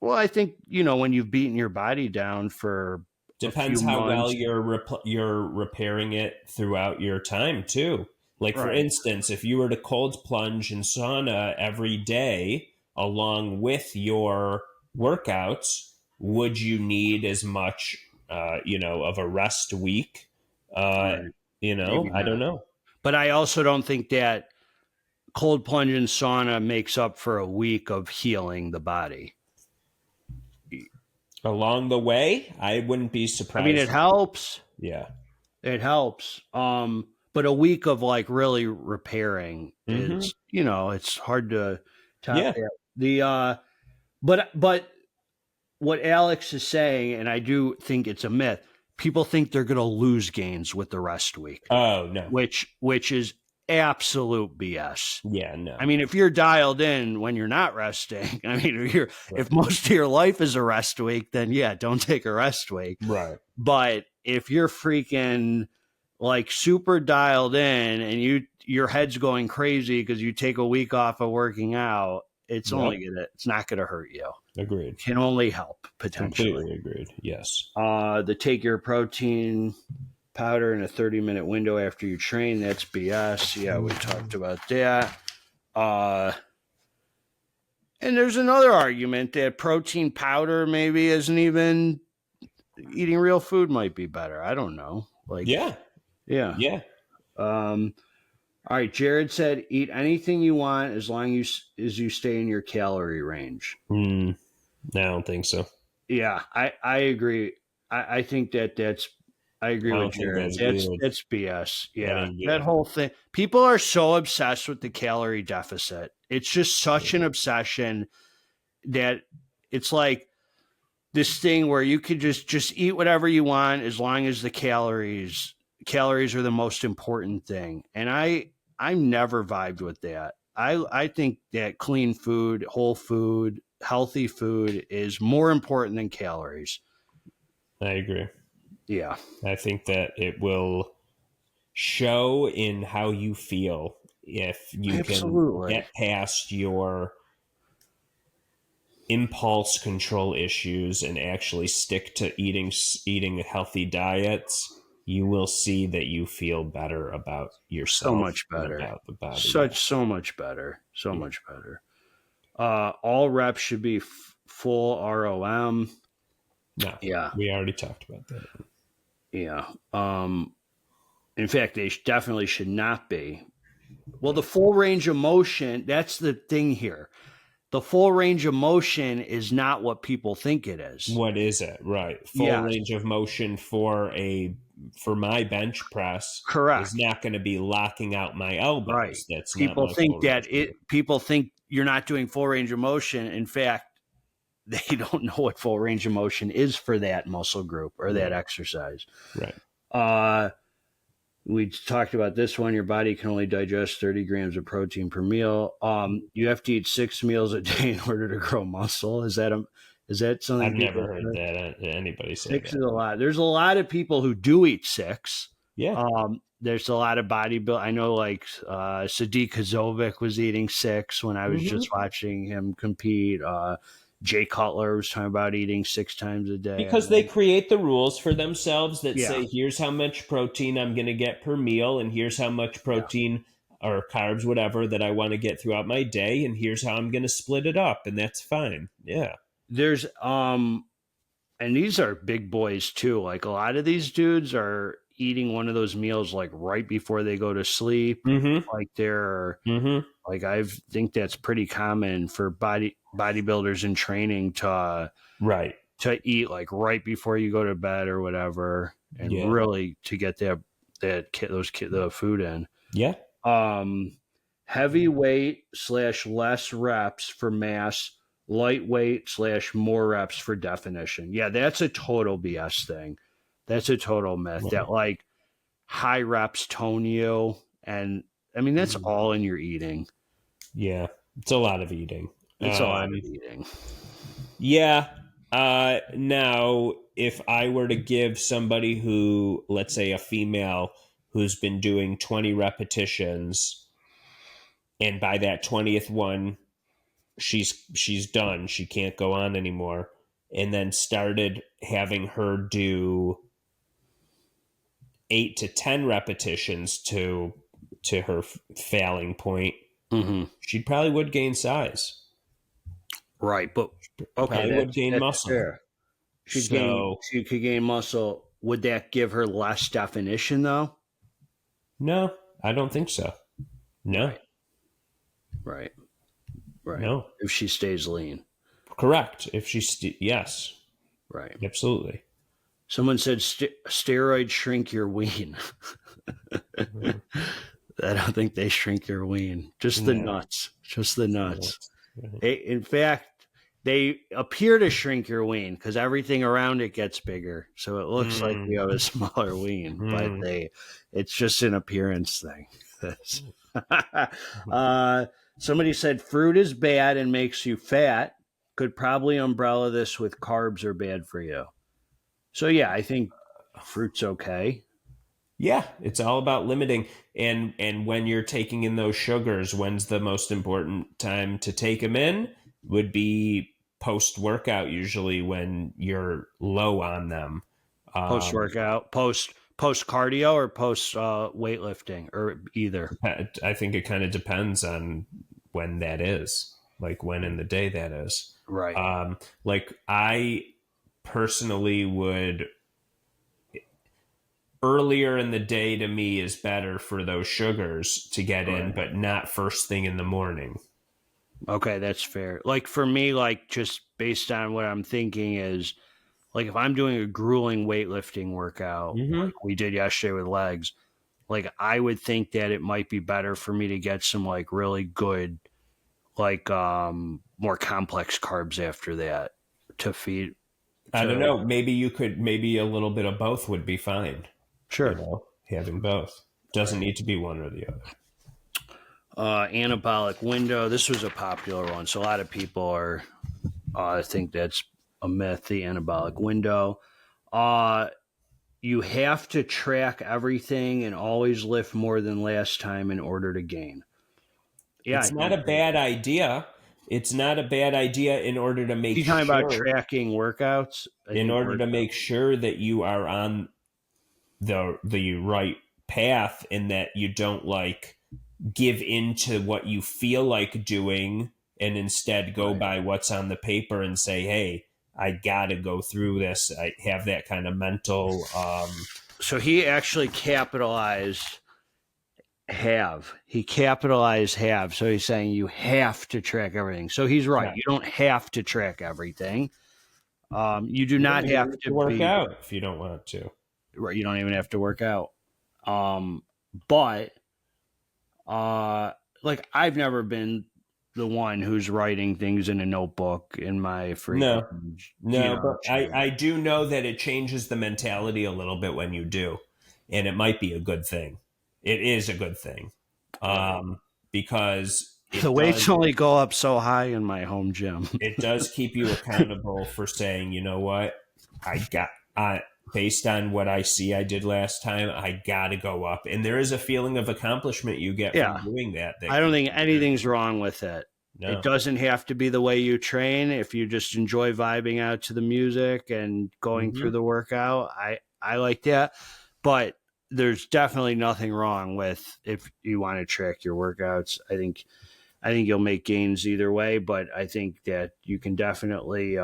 well, I think, when you've beaten your body down for depends how well you're repairing it throughout your time too. Like for instance, if you were to cold plunge in sauna every day along with your workouts, would you need as much, of a rest week? I don't know. But I also don't think that cold plunge in sauna makes up for a week of healing the body. Along the way, I wouldn't be surprised. I mean, it helps. Yeah. It helps. But a week of like really repairing is, it's hard to top that. But what Alex is saying, and I do think it's a myth, people think they're going to lose gains with the rest week. Oh, no. Which is absolute BS. Yeah, no. I mean, if you're dialed in when you're not resting, I mean, if most of your life is a rest week, then yeah, don't take a rest week. Right. But if you're freaking like super dialed in and your head's going crazy because you take a week off of working out, it's not gonna hurt you. Agreed. It can only help potentially. Completely agreed. Yes. The take your protein powder in a 30-minute window after you train, that's BS. Yeah, we talked about that. And there's another argument that protein powder maybe isn't even eating real food might be better. I don't know. Yeah. All right. Jared said, eat anything you want as long as you stay in your calorie range. I don't think so. Yeah, I agree. I think that's, I agree I with don't think Jared. that's good. That's BS. That Yeah. ain't That good. whole thing. People are so obsessed with the calorie deficit. It's just such an obsession that it's like this thing where you could just eat whatever you want as long as the calories are the most important thing. And I never vibed with that. I think that clean food, whole food, healthy food is more important than calories. I agree. Yeah. I think that it will show in how you feel if you can Absolutely. get past your impulse control issues and actually stick to eating healthy diets. You will see that you feel better about So yourself much and better. about the body. So much better. So Yeah. much better. All reps should be full ROM. No, Yeah. we already talked about that. Yeah. In fact, they definitely should not be. Well, the full range of motion, that's the thing here. The full range of motion is not what people think it is. What is it? Right. Full range of motion for my bench press Correct. is not going to be locking out my elbows. Right. That's People not my think that range. people think you're not doing full range of motion. In fact, they don't know what full range of motion is for that muscle group or that exercise. Right. We talked about this one. Your body can only digest 30 grams of protein per meal. You have to eat 6 meals a day in order to grow muscle. Is that something? I've never heard that anybody say 6 that. is a lot. There's a lot of people who do eat 6. Yeah. There's a lot of bodybuilding. I know, like Sadiq Kazovic was eating 6 when I was just watching him compete. Jay Cutler was talking about eating 6 times a day. Because they create the rules for themselves that say, here's how much protein I'm going to get per meal, and here's how much protein or carbs, whatever, that I want to get throughout my day, and here's how I'm going to split it up, and that's fine. Yeah. There's and these are big boys too. Like a lot of these dudes are eating one of those meals like right before they go to sleep. Like they're like, I think that's pretty common for bodybuilders in training to eat like right before you go to bed or whatever, and really to get the food in. Yeah. Heavyweight / less reps for mass, lightweight / more reps for definition. Yeah, that's a total BS thing. That's a total myth that like high reps tone you. And I mean, that's all in your eating. Yeah. It's a lot of eating. It's a lot of eating. Yeah. Now, if I were to give somebody who, let's say a female who's been doing 20 repetitions, and by that 20th one, she's done, she can't go on anymore, and then started having her do 8 to 10 repetitions to her failing point, she probably would gain size. Right, but probably would gain muscle. Fair. She could gain muscle. Would that give her less definition though? No, I don't think so. No. Right. No. If she stays lean. Correct. If she yes. Right. Absolutely. Someone said steroids shrink your ween. I don't think they shrink your ween. Just the nuts. Just the nuts. In fact, they appear to shrink your ween because everything around it gets bigger. So it looks like you have a smaller ween, but it's just an appearance thing. Somebody said fruit is bad and makes you fat. Could probably umbrella this with carbs are bad for you. So yeah, I think fruit's okay. Yeah, it's all about limiting. And when you're taking in those sugars, when's the most important time to take them in? Would be post-workout, usually when you're low on them. Post-workout, post-cardio, or post-weightlifting, or either? I think it kind of depends on when that is, like when in the day that is. Right. Like I personally would... Earlier in the day to me is better for those sugars to get in, but not first thing in the morning. Okay, that's fair. Like for me, like just based on what I'm thinking is like if I'm doing a grueling weightlifting workout, Mm-hmm. like we did yesterday with legs, like I would think that it might be better for me to get some like really good, like more complex carbs after that to feed. I don't know. Maybe a little bit of both would be fine. Sure. Having both doesn't need to be one or the other. Anabolic window. This was a popular one, so a lot of people are. I think that's a myth. The anabolic window. You have to track everything and always lift more than last time in order to gain. Yeah, It's not a bad idea. It's not a bad idea in order to make you talking about tracking workouts? In order to make sure that you are on the right path and that you don't like give into what you feel like doing and instead go by what's on the paper and say, hey, I gotta go through this. I have that kind of mental So he actually capitalized have. He capitalized have. So he's saying you have to track everything. So he's right. Yeah. You don't have to track everything. You do not have to work out if you don't want to. Right. You don't even have to work out. But like I've never been the one who's writing things in a notebook in my free. No, but I do know that it changes the mentality a little bit when you do, and it might be a good thing. It is a good thing, because the weights only go up so high in my home gym. It does keep you accountable for saying, you know what, based on what I see I did last time, I got to go up. And there is a feeling of accomplishment you get from doing that. I don't think anything's wrong with it. No. It doesn't have to be the way you train. If you just enjoy vibing out to the music and going through the workout, I like that. But there's definitely nothing wrong with if you want to track your workouts. I think you'll make gains either way, but I think that you can definitely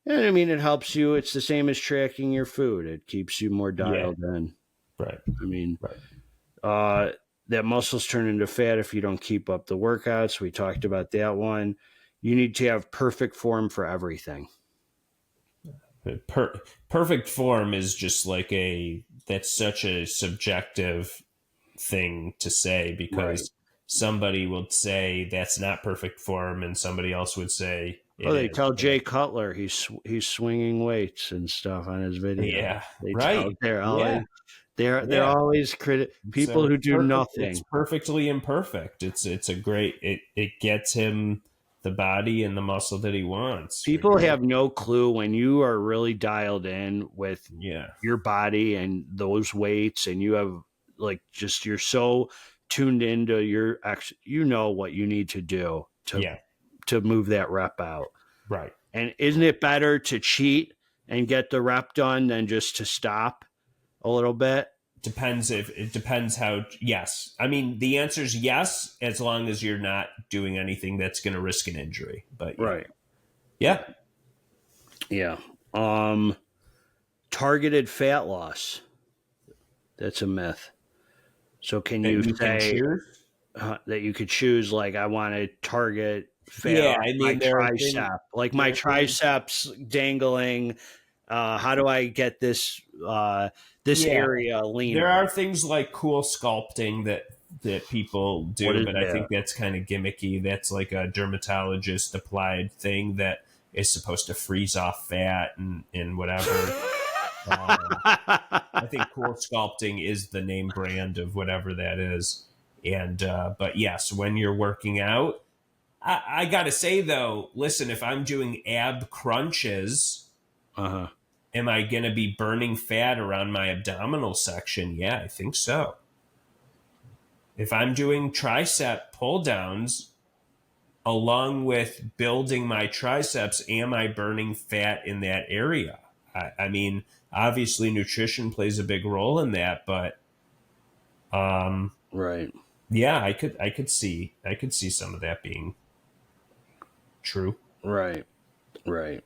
I mean, it helps you. It's the same as tracking your food. It keeps you more dialed in. Right. I mean, that muscles turn into fat if you don't keep up the workouts. We talked about that one. You need to have perfect form for everything. Perfect form is just like that's such a subjective thing to say, because somebody will say that's not perfect form and somebody else would say they tell Jay Cutler he's swinging weights and stuff on his video. Yeah, they're always people who do nothing. It's perfectly imperfect. It's a great. It gets him the body and the muscle that he wants. People have no clue when you are really dialed in with your body and those weights, and you have like just you're so tuned into your what you need to do to move that rep out. Right. And isn't it better to cheat and get the rep done than just to stop a little bit? Depends how. Yes. I mean, the answer is yes, as long as you're not doing anything that's going to risk an injury. But yeah. Targeted fat loss. That's a myth. So can you say that you could choose, like, I want to target fat my tricep, like my triceps dangling. How do I get this area leaner? There are things like cool sculpting that people do, but I think that's kind of gimmicky. That's like a dermatologist applied thing that is supposed to freeze off fat and whatever. I think cool sculpting is the name brand of whatever that is. And but yes, when you're working out, I gotta say though, listen, if I'm doing ab crunches, am I gonna be burning fat around my abdominal section? Yeah, I think so. If I'm doing tricep pull downs along with building my triceps, am I burning fat in that area? I mean, obviously nutrition plays a big role in that, but yeah, I could see some of that being true. Right. The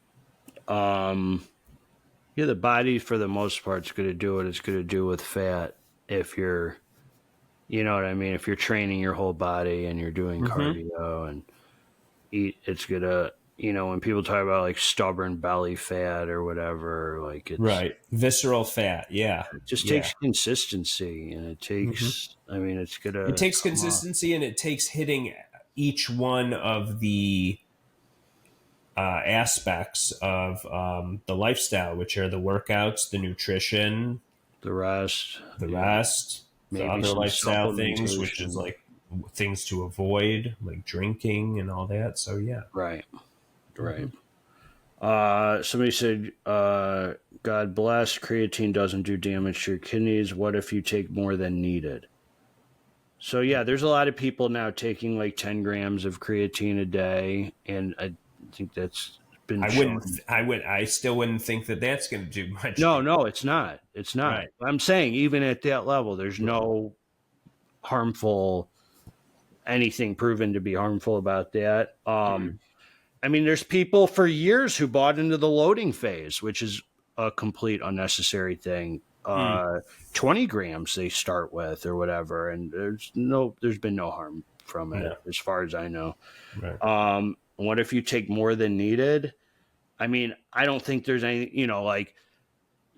body for the most part is going to do what it's going to do with fat. If you're, you know what I mean? If you're training your whole body and you're doing cardio and eat, it's going to, you know, when people talk about like stubborn belly fat or whatever, like Right. Visceral fat. Yeah. it just Yeah. takes consistency, and it takes, I mean, it's gonna It takes come off. consistency, and it takes hitting each one of the aspects of the lifestyle, which are the workouts, the nutrition, The rest, the yeah, rest, the maybe other some lifestyle things, which is supplementation. like things to avoid, like drinking and all that. So yeah. Right, right. Mhm. Somebody said, God bless, creatine doesn't do damage to your kidneys. What if you take more than needed? So yeah, there's a lot of people now taking like 10 grams of creatine a day, and I think that's been shown. I still wouldn't think that that's going to do much No, damage. no, it's not. It's not. Right. I'm saying even at that level, there's Right. no harmful anything proven to be harmful about that. I mean, there's people for years who bought into the loading phase, which is a complete unnecessary thing. Mm. 20 grams they start with or whatever, and there's been no harm from it No. as far as I know. Right. What if you take more than needed? I mean, I don't think there's any, you know, like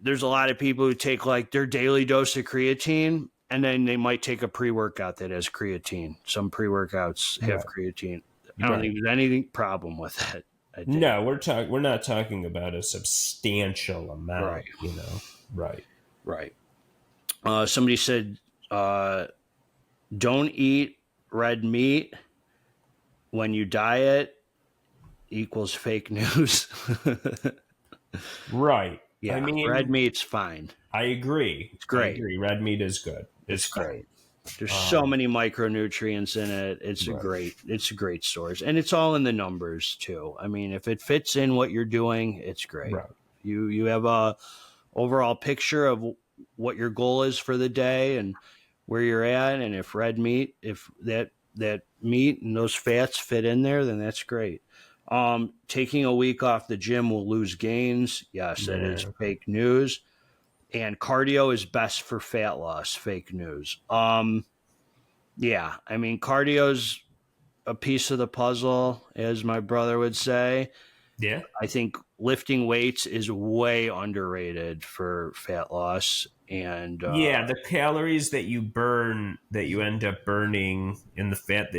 there's a lot of people who take like their daily dose of creatine, and then they might take a pre-workout that has creatine. Some pre-workouts have creatine. I don't think there's any problem with that. I think. No, we're not talking about a substantial amount, Right. you know. Right. Right. Somebody said, don't eat red meat when you diet equals fake news. Right. Yeah, I mean, red meat's fine. I agree. It's great. I agree. Red meat is good. It's fine. great. There's so many micronutrients in it. It's a great source, and it's all in the numbers too. I mean, if it fits in what you're doing, it's great. Right. You have a overall picture of what your goal is for the day and where you're at, and if red meat, if that meat and those fats fit in there, then that's great. Taking a week off the gym will lose gains. Yes, that is fake news. And cardio is best for fat loss. Fake news. Yeah, I mean, cardio's a piece of the puzzle, as my brother would say. Yeah. I think lifting weights is way underrated for fat loss. And Yeah, the calories that you burn, that you end up burning, and the fat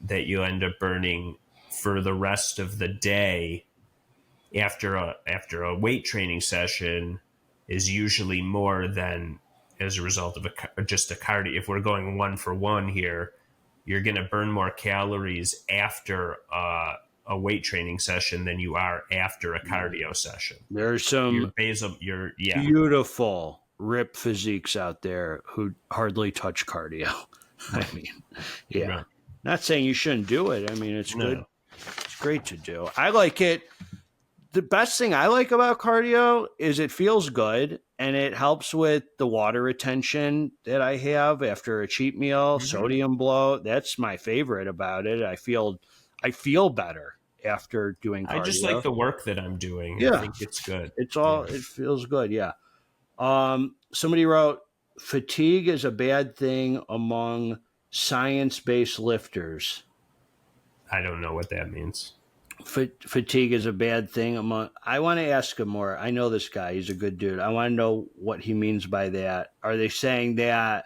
that you end up burning for the rest of the day after a weight training session is usually more than as a result of just a cardio. If we're going 1-for-1 here, you're going to burn more calories after a weight training session than you are after a cardio session. There's some beautiful rip physiques out there who hardly touch cardio. I mean, yeah. Right. Not saying you shouldn't do it. I mean, it's good. It's great to do. I like it. The best thing I like about cardio is it feels good, and it helps with the water retention that I have after a cheat meal, sodium bloat. That's my favorite about it. I feel better after doing cardio. I just like the work that I'm doing. Yeah. I think it's good. It feels good. Yeah. Somebody wrote, fatigue is a bad thing among science-based lifters. I don't know what that means. Fatigue is a bad thing among. I want to ask him more. I know this guy. He's a good dude. I want to know what he means by that. Are they saying that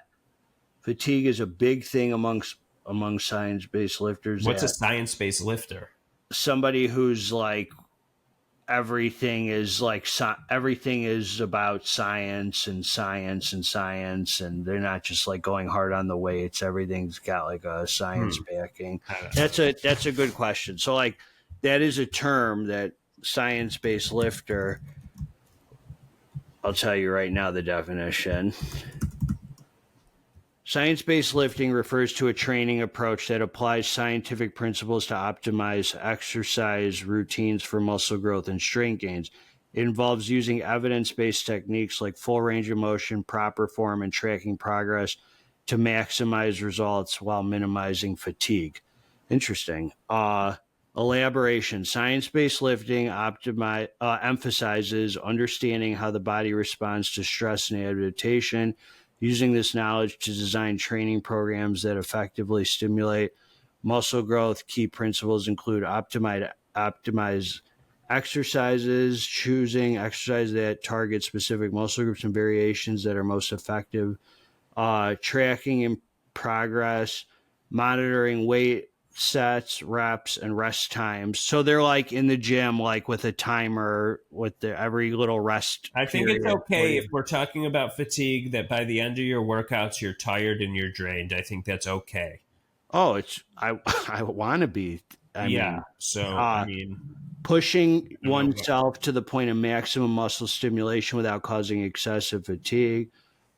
fatigue is a big thing among science-based lifters? What's a science-based lifter? Somebody who's like everything is about science, and they're not just like going hard on the weights. Everything's got like a science backing. That's a good question. So like that is a term that science-based lifter. I'll tell you right now the definition. Science-based lifting refers to a training approach that applies scientific principles to optimize exercise routines for muscle growth and strength gains. It involves using evidence-based techniques like full range of motion, proper form, and tracking progress to maximize results while minimizing fatigue. Interesting. Elaboration. Science-based lifting emphasizes understanding how the body responds to stress and adaptation, using this knowledge to design training programs that effectively stimulate muscle growth. Key principles include optimized optimize exercises, choosing exercise that target specific muscle groups and variations that are most effective, tracking in progress, monitoring weight sets, reps, and rest times. So they're like in the gym, like with a timer with every little rest. I think it's okay if we're talking about fatigue that by the end of your workouts you're tired and you're drained. I think that's okay. Oh, I want to be. I mean, pushing oneself to the point of maximum muscle stimulation without causing excessive fatigue,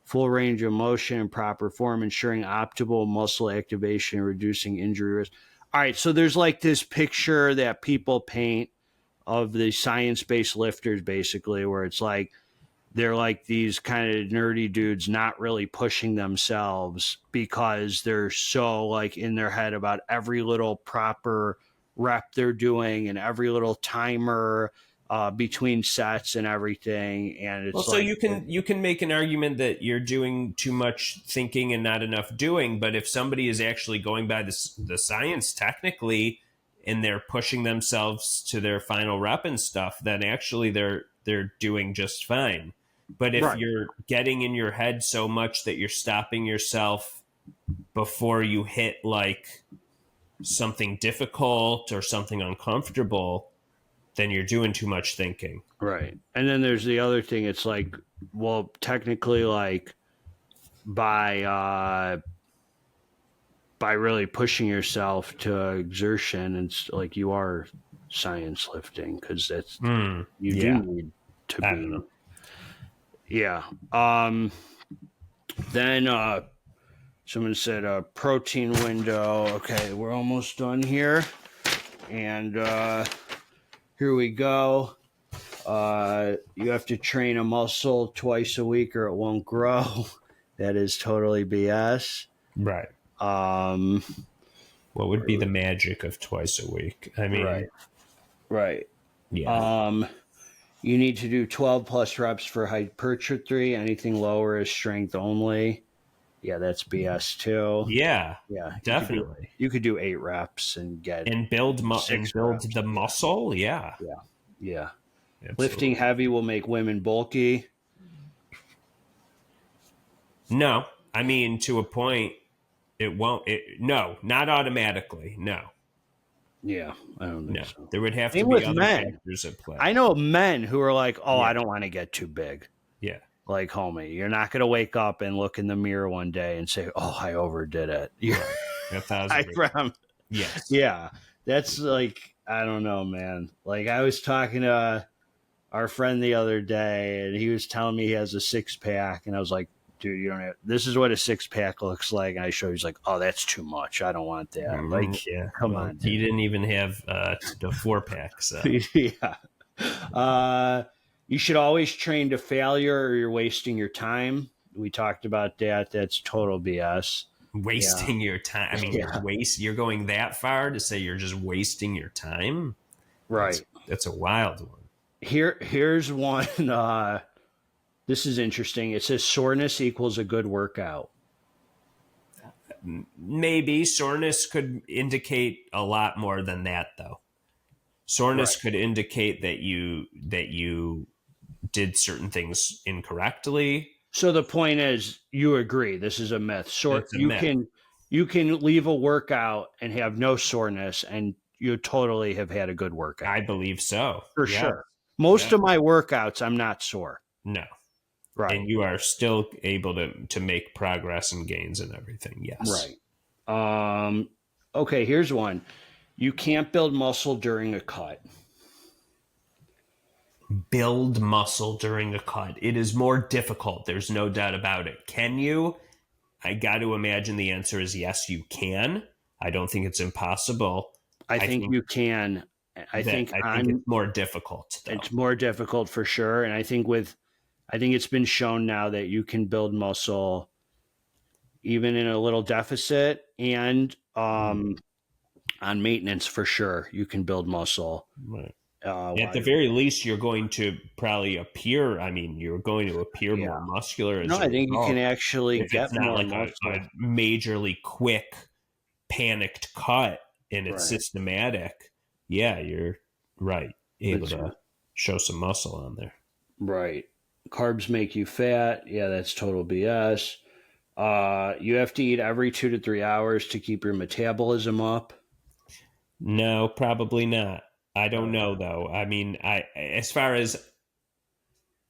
full range of motion and proper form, ensuring optimal muscle activation and reducing injury risk. All right, so there's like this picture that people paint of the science-based lifters, basically, where it's like they're like these kind of nerdy dudes not really pushing themselves because they're so like in their head about every little proper rep they're doing and every little timer between sets and everything. And it's so you can make an argument that you're doing too much thinking and not enough doing, but if somebody is actually going by the science technically and they're pushing themselves to their final rep and stuff, then actually they're doing just fine. But if you're getting in your head so much that you're stopping yourself before you hit like something difficult or something uncomfortable, then you're doing too much thinking. Right. And then there's the other thing. It's like, well, technically, like by really pushing yourself to exertion, it's like you are science lifting because that's do need to be. Yeah. Then someone said protein window. Okay, we're almost done here. And here we go. You have to train a muscle twice a week or it won't grow. That is totally BS. Right. What would be the magic of twice a week? I mean, right. Yeah. You need to do 12 plus reps for hypertrophy. Anything lower is strength only. Yeah, that's BS too. Yeah, definitely. You could do 8 reps and get build the muscle. Yeah. Absolutely. Lifting heavy will make women bulky. No, I mean to a point. It won't. No, not automatically. No. Yeah, I don't think so. There would have to be other factors at play. I know men who are like, "Oh, I don't want to get too big." Yeah. Like, homie, you're not going to wake up and look in the mirror one day and say, "Oh, I overdid it." Yes. Yeah. That's like, I don't know, man. Like, I was talking to our friend the other day, and he was telling me he has a 6-pack, and I was like, dude, you don't have, this is what a 6-pack looks like. And I showed, he's like, oh, that's too much. I don't want that. Like, come on. He didn't even have the 4-pack. So. You should always train to failure or you're wasting your time. We talked about that. That's total BS. Wasting your time. I mean, you're going that far to say you're just wasting your time. Right. That's a wild one. Here's one. This is interesting. It says soreness equals a good workout. Maybe soreness could indicate a lot more than that, though. Soreness could indicate that you did certain things incorrectly. So the point is, you agree this is a myth. You can leave a workout and have no soreness, and you totally have had a good workout. I believe so. For sure. Most of my workouts, I'm not sore. No. Right. And you are still able to make progress and gains and everything. Yes. Right. Okay, here's one. You can't build muscle during a cut. Build muscle during a cut. It is more difficult. There's no doubt about it. Can you? I got to imagine the answer is yes, you can. I don't think it's impossible. I think you can. I think it's more difficult, though. It's more difficult for sure. And I think it's been shown now that you can build muscle even in a little deficit and on maintenance for sure. You can build muscle. Right. At the very least, you're going to probably appear. I mean, you're going to appear more muscular. I think you can actually get more like muscle. a majorly quick, panicked cut and it's systematic. Yeah, you're Right. Able to show some muscle on there. Right. Carbs make you fat. Yeah, that's total BS. You have to eat every 2 to 3 hours to keep your metabolism up. No, probably not. I don't know though. I mean, as far as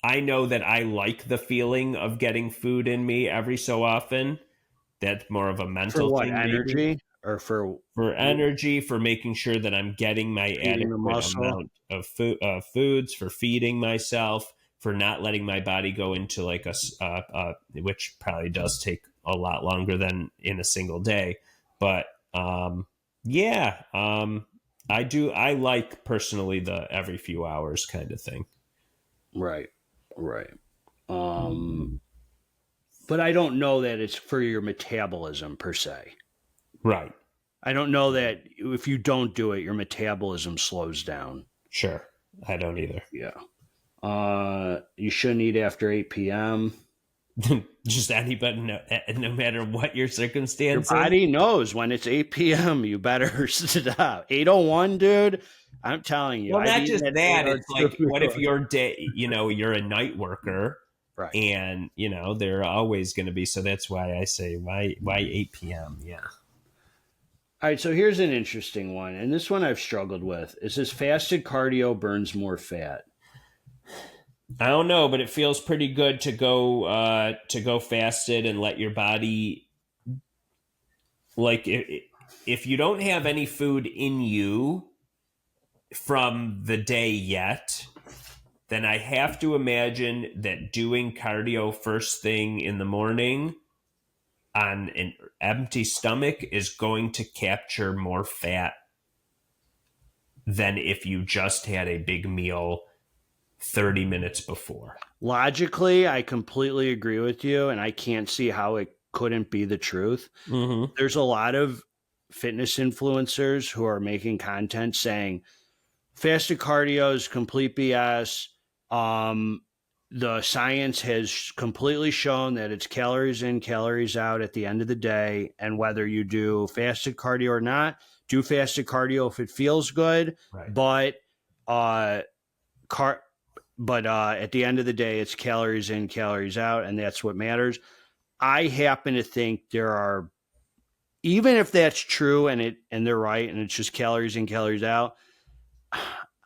I know that I like the feeling of getting food in me every so often. That's more of a mental For what, thing, energy? maybe. Or for Energy, for making sure that I'm getting my feeding the adequate muscle? amount of foods, for feeding myself, for not letting my body go into like which probably does take a lot longer than in a single day. But I like personally the every few hours kind of thing. Right. But I don't know that it's for your metabolism per se. Right. I don't know that if you don't do it, your metabolism slows down. Sure. I don't either. Yeah. You shouldn't eat after 8 p.m. Just anybody, no matter what your circumstances. Your body knows when it's 8 p.m. You better stop. 8:01, dude. I'm telling you. Well, not just that. It's like, what if your day, you're a night worker, right? And they're always going to be. So that's why I say, why 8 p.m. Yeah. All right. So here's an interesting one, and this one I've struggled with. It says fasted cardio burns more fat. I don't know, but it feels pretty good to go fasted and let your body, like, if you don't have any food in you from the day yet, then I have to imagine that doing cardio first thing in the morning on an empty stomach is going to capture more fat than if you just had a big meal 30 minutes before. Logically, I completely agree with you, and I can't see how it couldn't be the truth. Mm-hmm. There's a lot of fitness influencers who are making content saying fasted cardio is complete BS. The science has completely shown that it's calories in, calories out at the end of the day. And whether you do fasted cardio or not, do fasted cardio if it feels good. Right. But at the end of the day, it's calories in, calories out, and that's what matters. I happen to think there are, even if that's true and they're right, and it's just calories in, calories out,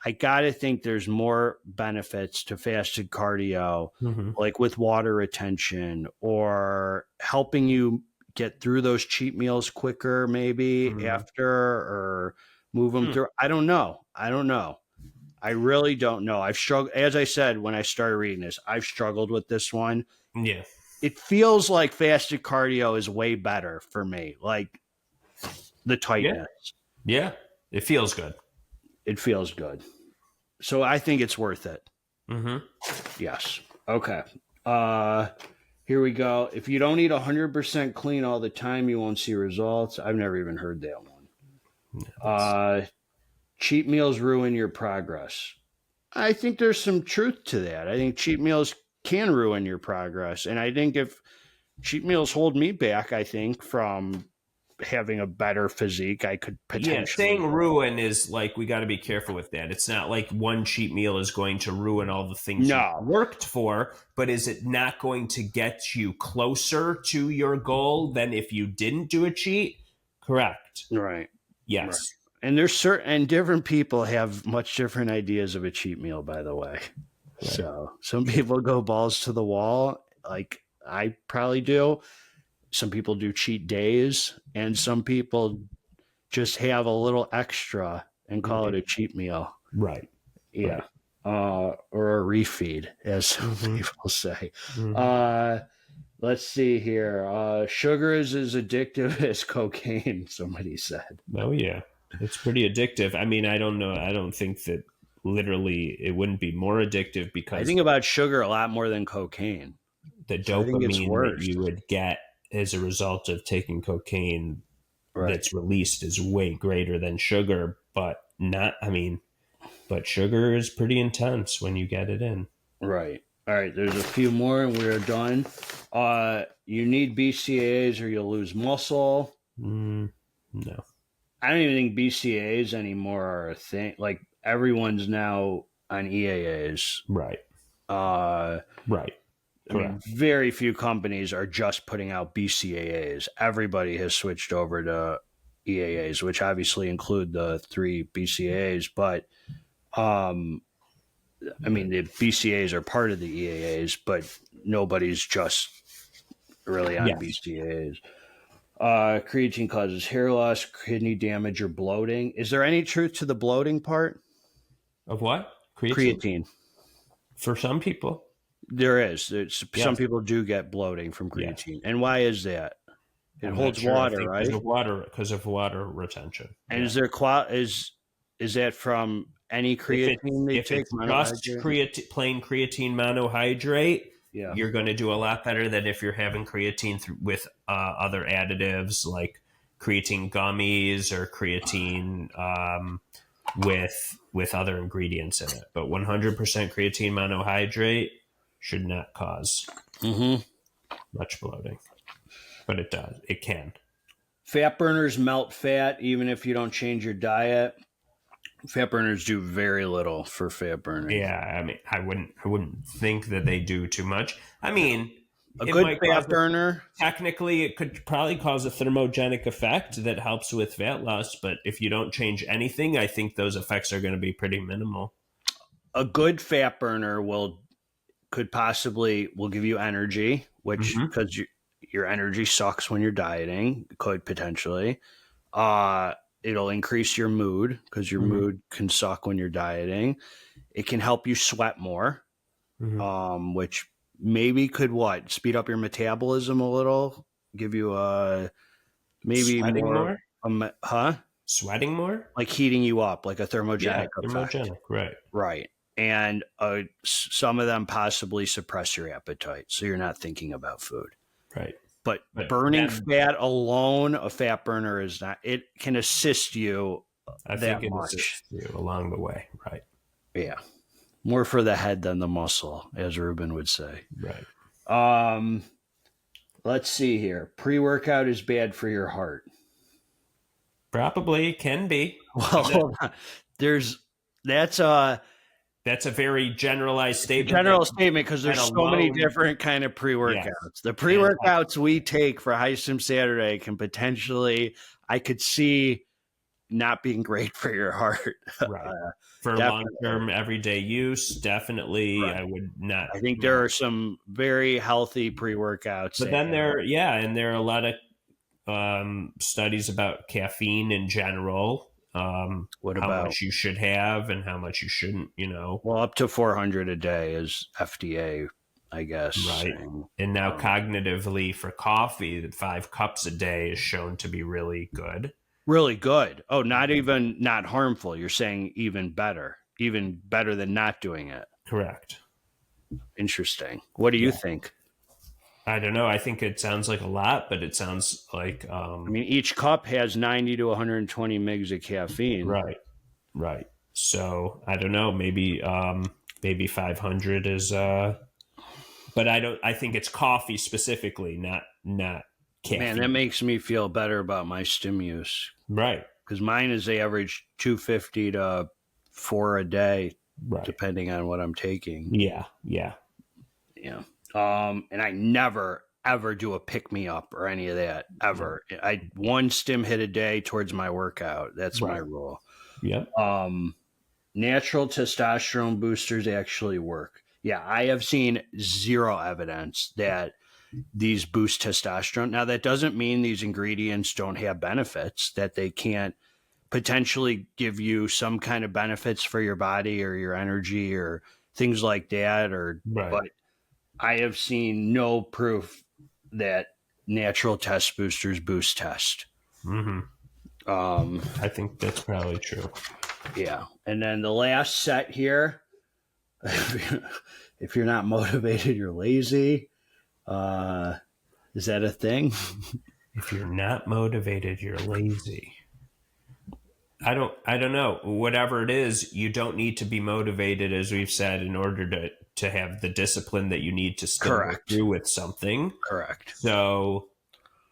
I gotta think there's more benefits to fasted cardio, like with water retention or helping you get through those cheat meals quicker, maybe after, or move them through. I don't know. I really don't know. I've struggled, as I said when I started reading this, I've struggled with this one. Yeah. It feels like fasted cardio is way better for me, like the tightness. Yeah. It feels good. It feels good. So I think it's worth it. Mm-hmm. Yes. Okay. Here we go. If you don't eat 100% clean all the time, you won't see results. I've never even heard that one. Cheat meals ruin your progress. I think there's some truth to that. I think cheat meals can ruin your progress. And I think if cheat meals hold me back, I think, from having a better physique, I could potentially. Yeah, saying ruin is like, we got to be careful with that. It's not like one cheat meal is going to ruin all the things you worked for, but is it not going to get you closer to your goal than if you didn't do a cheat? Correct. Right. Yes. Right. And there's certain, and different people have much different ideas of a cheat meal, by the way. Right. So some people go balls to the wall, like I probably do. Some people do cheat days, and some people just have a little extra and call it a cheat meal. Right. Yeah. Right. Or a refeed, as some people say. Let's see here. Sugar is as addictive as cocaine, somebody said. Oh, yeah. It's pretty addictive. I mean, I don't know. I don't think that literally it wouldn't be more addictive, because I think about sugar a lot more than cocaine. The dopamine that you would get as a result of taking cocaine that's released is way greater than sugar, but sugar is pretty intense when you get it in. Right. All right. There's a few more and we're done. You need BCAAs or you'll lose muscle. No. I don't even think BCAAs anymore are a thing. Like, everyone's now on EAAs. Right. Right. I mean, Correct. very few companies are just putting out BCAAs. Everybody has switched over to EAAs, which obviously include the 3 BCAAs. But, I mean, the BCAAs are part of the EAAs, but nobody's just really on BCAAs. Creatine causes hair loss, kidney damage, or bloating. Is there any truth to the bloating part? Of what? Creatine. For some people. There is. Some people do get bloating from creatine. And why is that? It holds water, right? Because of water retention. And is there is that from any creatine they take? If it's just plain creatine monohydrate, you're going to do a lot better than if you're having creatine with other additives like creatine gummies or creatine with other ingredients in it. But 100% creatine monohydrate should not cause much bloating. But it does. It can. Fat burners melt fat even if you don't change your diet. Fat burners do very little for fat burning. Yeah, I mean, I wouldn't think that they do too much. I mean, a good fat burner, technically, it could probably cause a thermogenic effect that helps with fat loss. But if you don't change anything, I think those effects are going to be pretty minimal. A good fat burner will give you energy, which because your energy sucks when you're dieting, could potentially. It'll increase your mood because your mood can suck when you're dieting. It can help you sweat more, which maybe could speed up your metabolism a little, give you maybe sweating more. Sweating more, like heating you up, like a thermogenic effect. Right. And some of them possibly suppress your appetite, so you're not thinking about food. Right. But burning fat alone, a fat burner is not. It can assist you assists you along the way. Right. Yeah. More for the head than the muscle, as Ruben would say. Right. Let's see here. Pre-workout is bad for your heart. Probably can be. Well, hold on. That's a very generalized statement. General statement because there's so many different kind of pre-workouts. Yes. The pre-workouts we take for High Sim Saturday can potentially, I could see, not being great for your heart. Right. For long-term everyday use, definitely. Right. I would not. I think there are some very healthy pre-workouts. But then there are a lot of studies about caffeine in general. What how about much you should have and how much you shouldn't, Well, up to 400 a day is FDA, I guess. Right. And now cognitively for coffee, 5 cups a day is shown to be really good. Really good. Oh, not harmful. You're saying even better than not doing it. Correct. Interesting. What do you think? I don't know. I think it sounds like a lot, but it sounds like... I mean, each cup has 90 to 120 mgs of caffeine. Right. So, I don't know. Maybe 500 is... but I think it's coffee specifically, not caffeine. Man, that makes me feel better about my stim use. Right. Because mine is they average 250 to 4 a day, depending on what I'm taking. Yeah. And I never, ever do a pick-me-up or any of that, ever. I one stim hit a day towards my workout. That's my rule. Yep. Natural testosterone boosters actually work. Yeah, I have seen zero evidence that these boost testosterone. Now, that doesn't mean these ingredients don't have benefits, that they can't potentially give you some kind of benefits for your body or your energy or things like that. But I have seen no proof that natural test boosters boost test. I think that's probably true. Yeah. And then the last set here, if you're not motivated, you're lazy. Is that a thing? If you're not motivated, you're lazy. I don't know. Whatever it is, you don't need to be motivated, as we've said, in order to have the discipline that you need to still go through with something. Correct. So,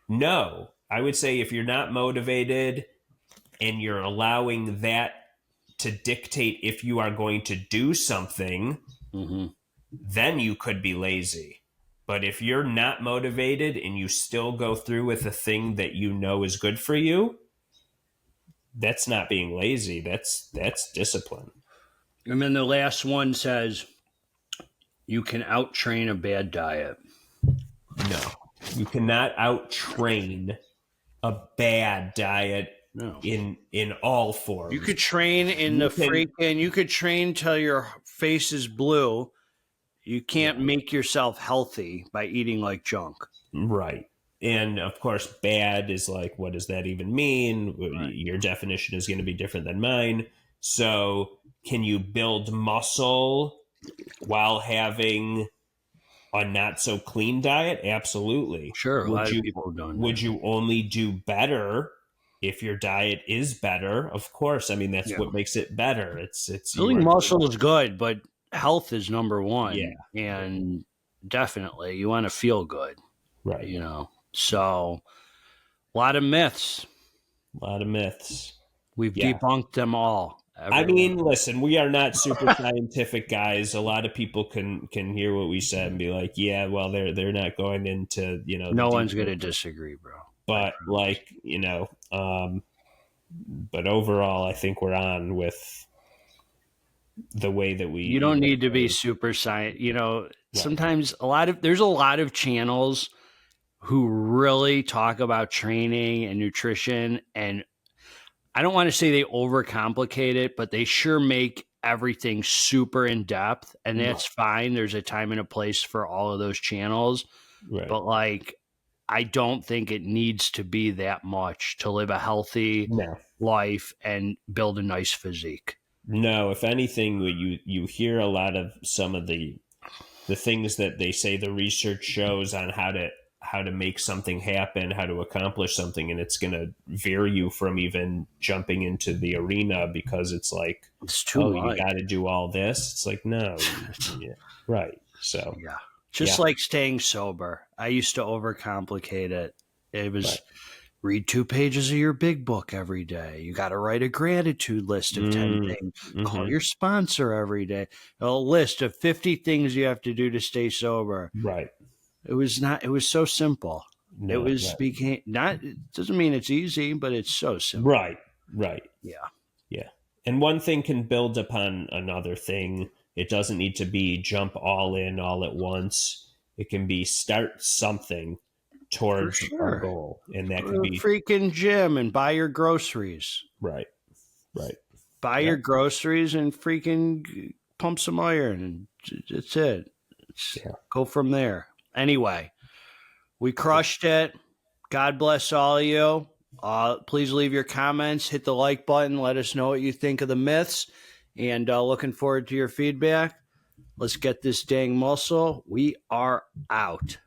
no. I would say if you're not motivated and you're allowing that to dictate if you are going to do something, then you could be lazy. But if you're not motivated and you still go through with a thing that you know is good for you, that's not being lazy. That's discipline. And then the last one says, you can out-train a bad diet. No, you cannot out-train a bad diet in all forms. You could train you could train till your face is blue. You can't make yourself healthy by eating like junk. Right. And of course, bad is like, what does that even mean? Right. Your definition is going to be different than mine. So can you build muscle while having a not so clean diet? Absolutely. Sure. A lot of people have done that. Would you only do better if your diet is better? Of course. I mean, that's what makes it better. It's building muscle is good, but health is number one. Yeah. And definitely you want to feel good. Right. You know. So a lot of myths. We've debunked them all. I mean, listen, we are not super scientific guys. A lot of people can hear what we said and be like, yeah, well, they're not going into, you know. No one's going to disagree, bro. But like, you know, but overall, I think we're on with the way that we. You don't need to be super science. You know, sometimes there's a lot of channels who really talk about training and nutrition, and I don't want to say they overcomplicate it, but they sure make everything super in depth, and that's fine. There's a time and a place for all of those channels, but like, I don't think it needs to be that much to live a healthy life and build a nice physique. No, if anything, you hear a lot of some of the things that they say the research shows on how to make something happen, how to accomplish something, and it's going to veer you from even jumping into the arena because it's like, it's too you got to do all this. It's like, no. Right. So, just like staying sober. I used to overcomplicate it. It was read 2 pages of your big book every day. You got to write a gratitude list of 10 things. Call your sponsor every day. A list of 50 things you have to do to stay sober. Right. It was so simple. No, it doesn't mean it's easy, but it's so simple. Right. Yeah. And one thing can build upon another thing. It doesn't need to be jump all in all at once. It can be start something towards our goal. And that could be freaking gym and buy your groceries. Right. Buy your groceries and freaking pump some iron, and that's it. Go from there. Anyway, we crushed it. God bless all of you. Please leave your comments. Hit the like button. Let us know what you think of the myths. And looking forward to your feedback. Let's get this dang muscle. We are out.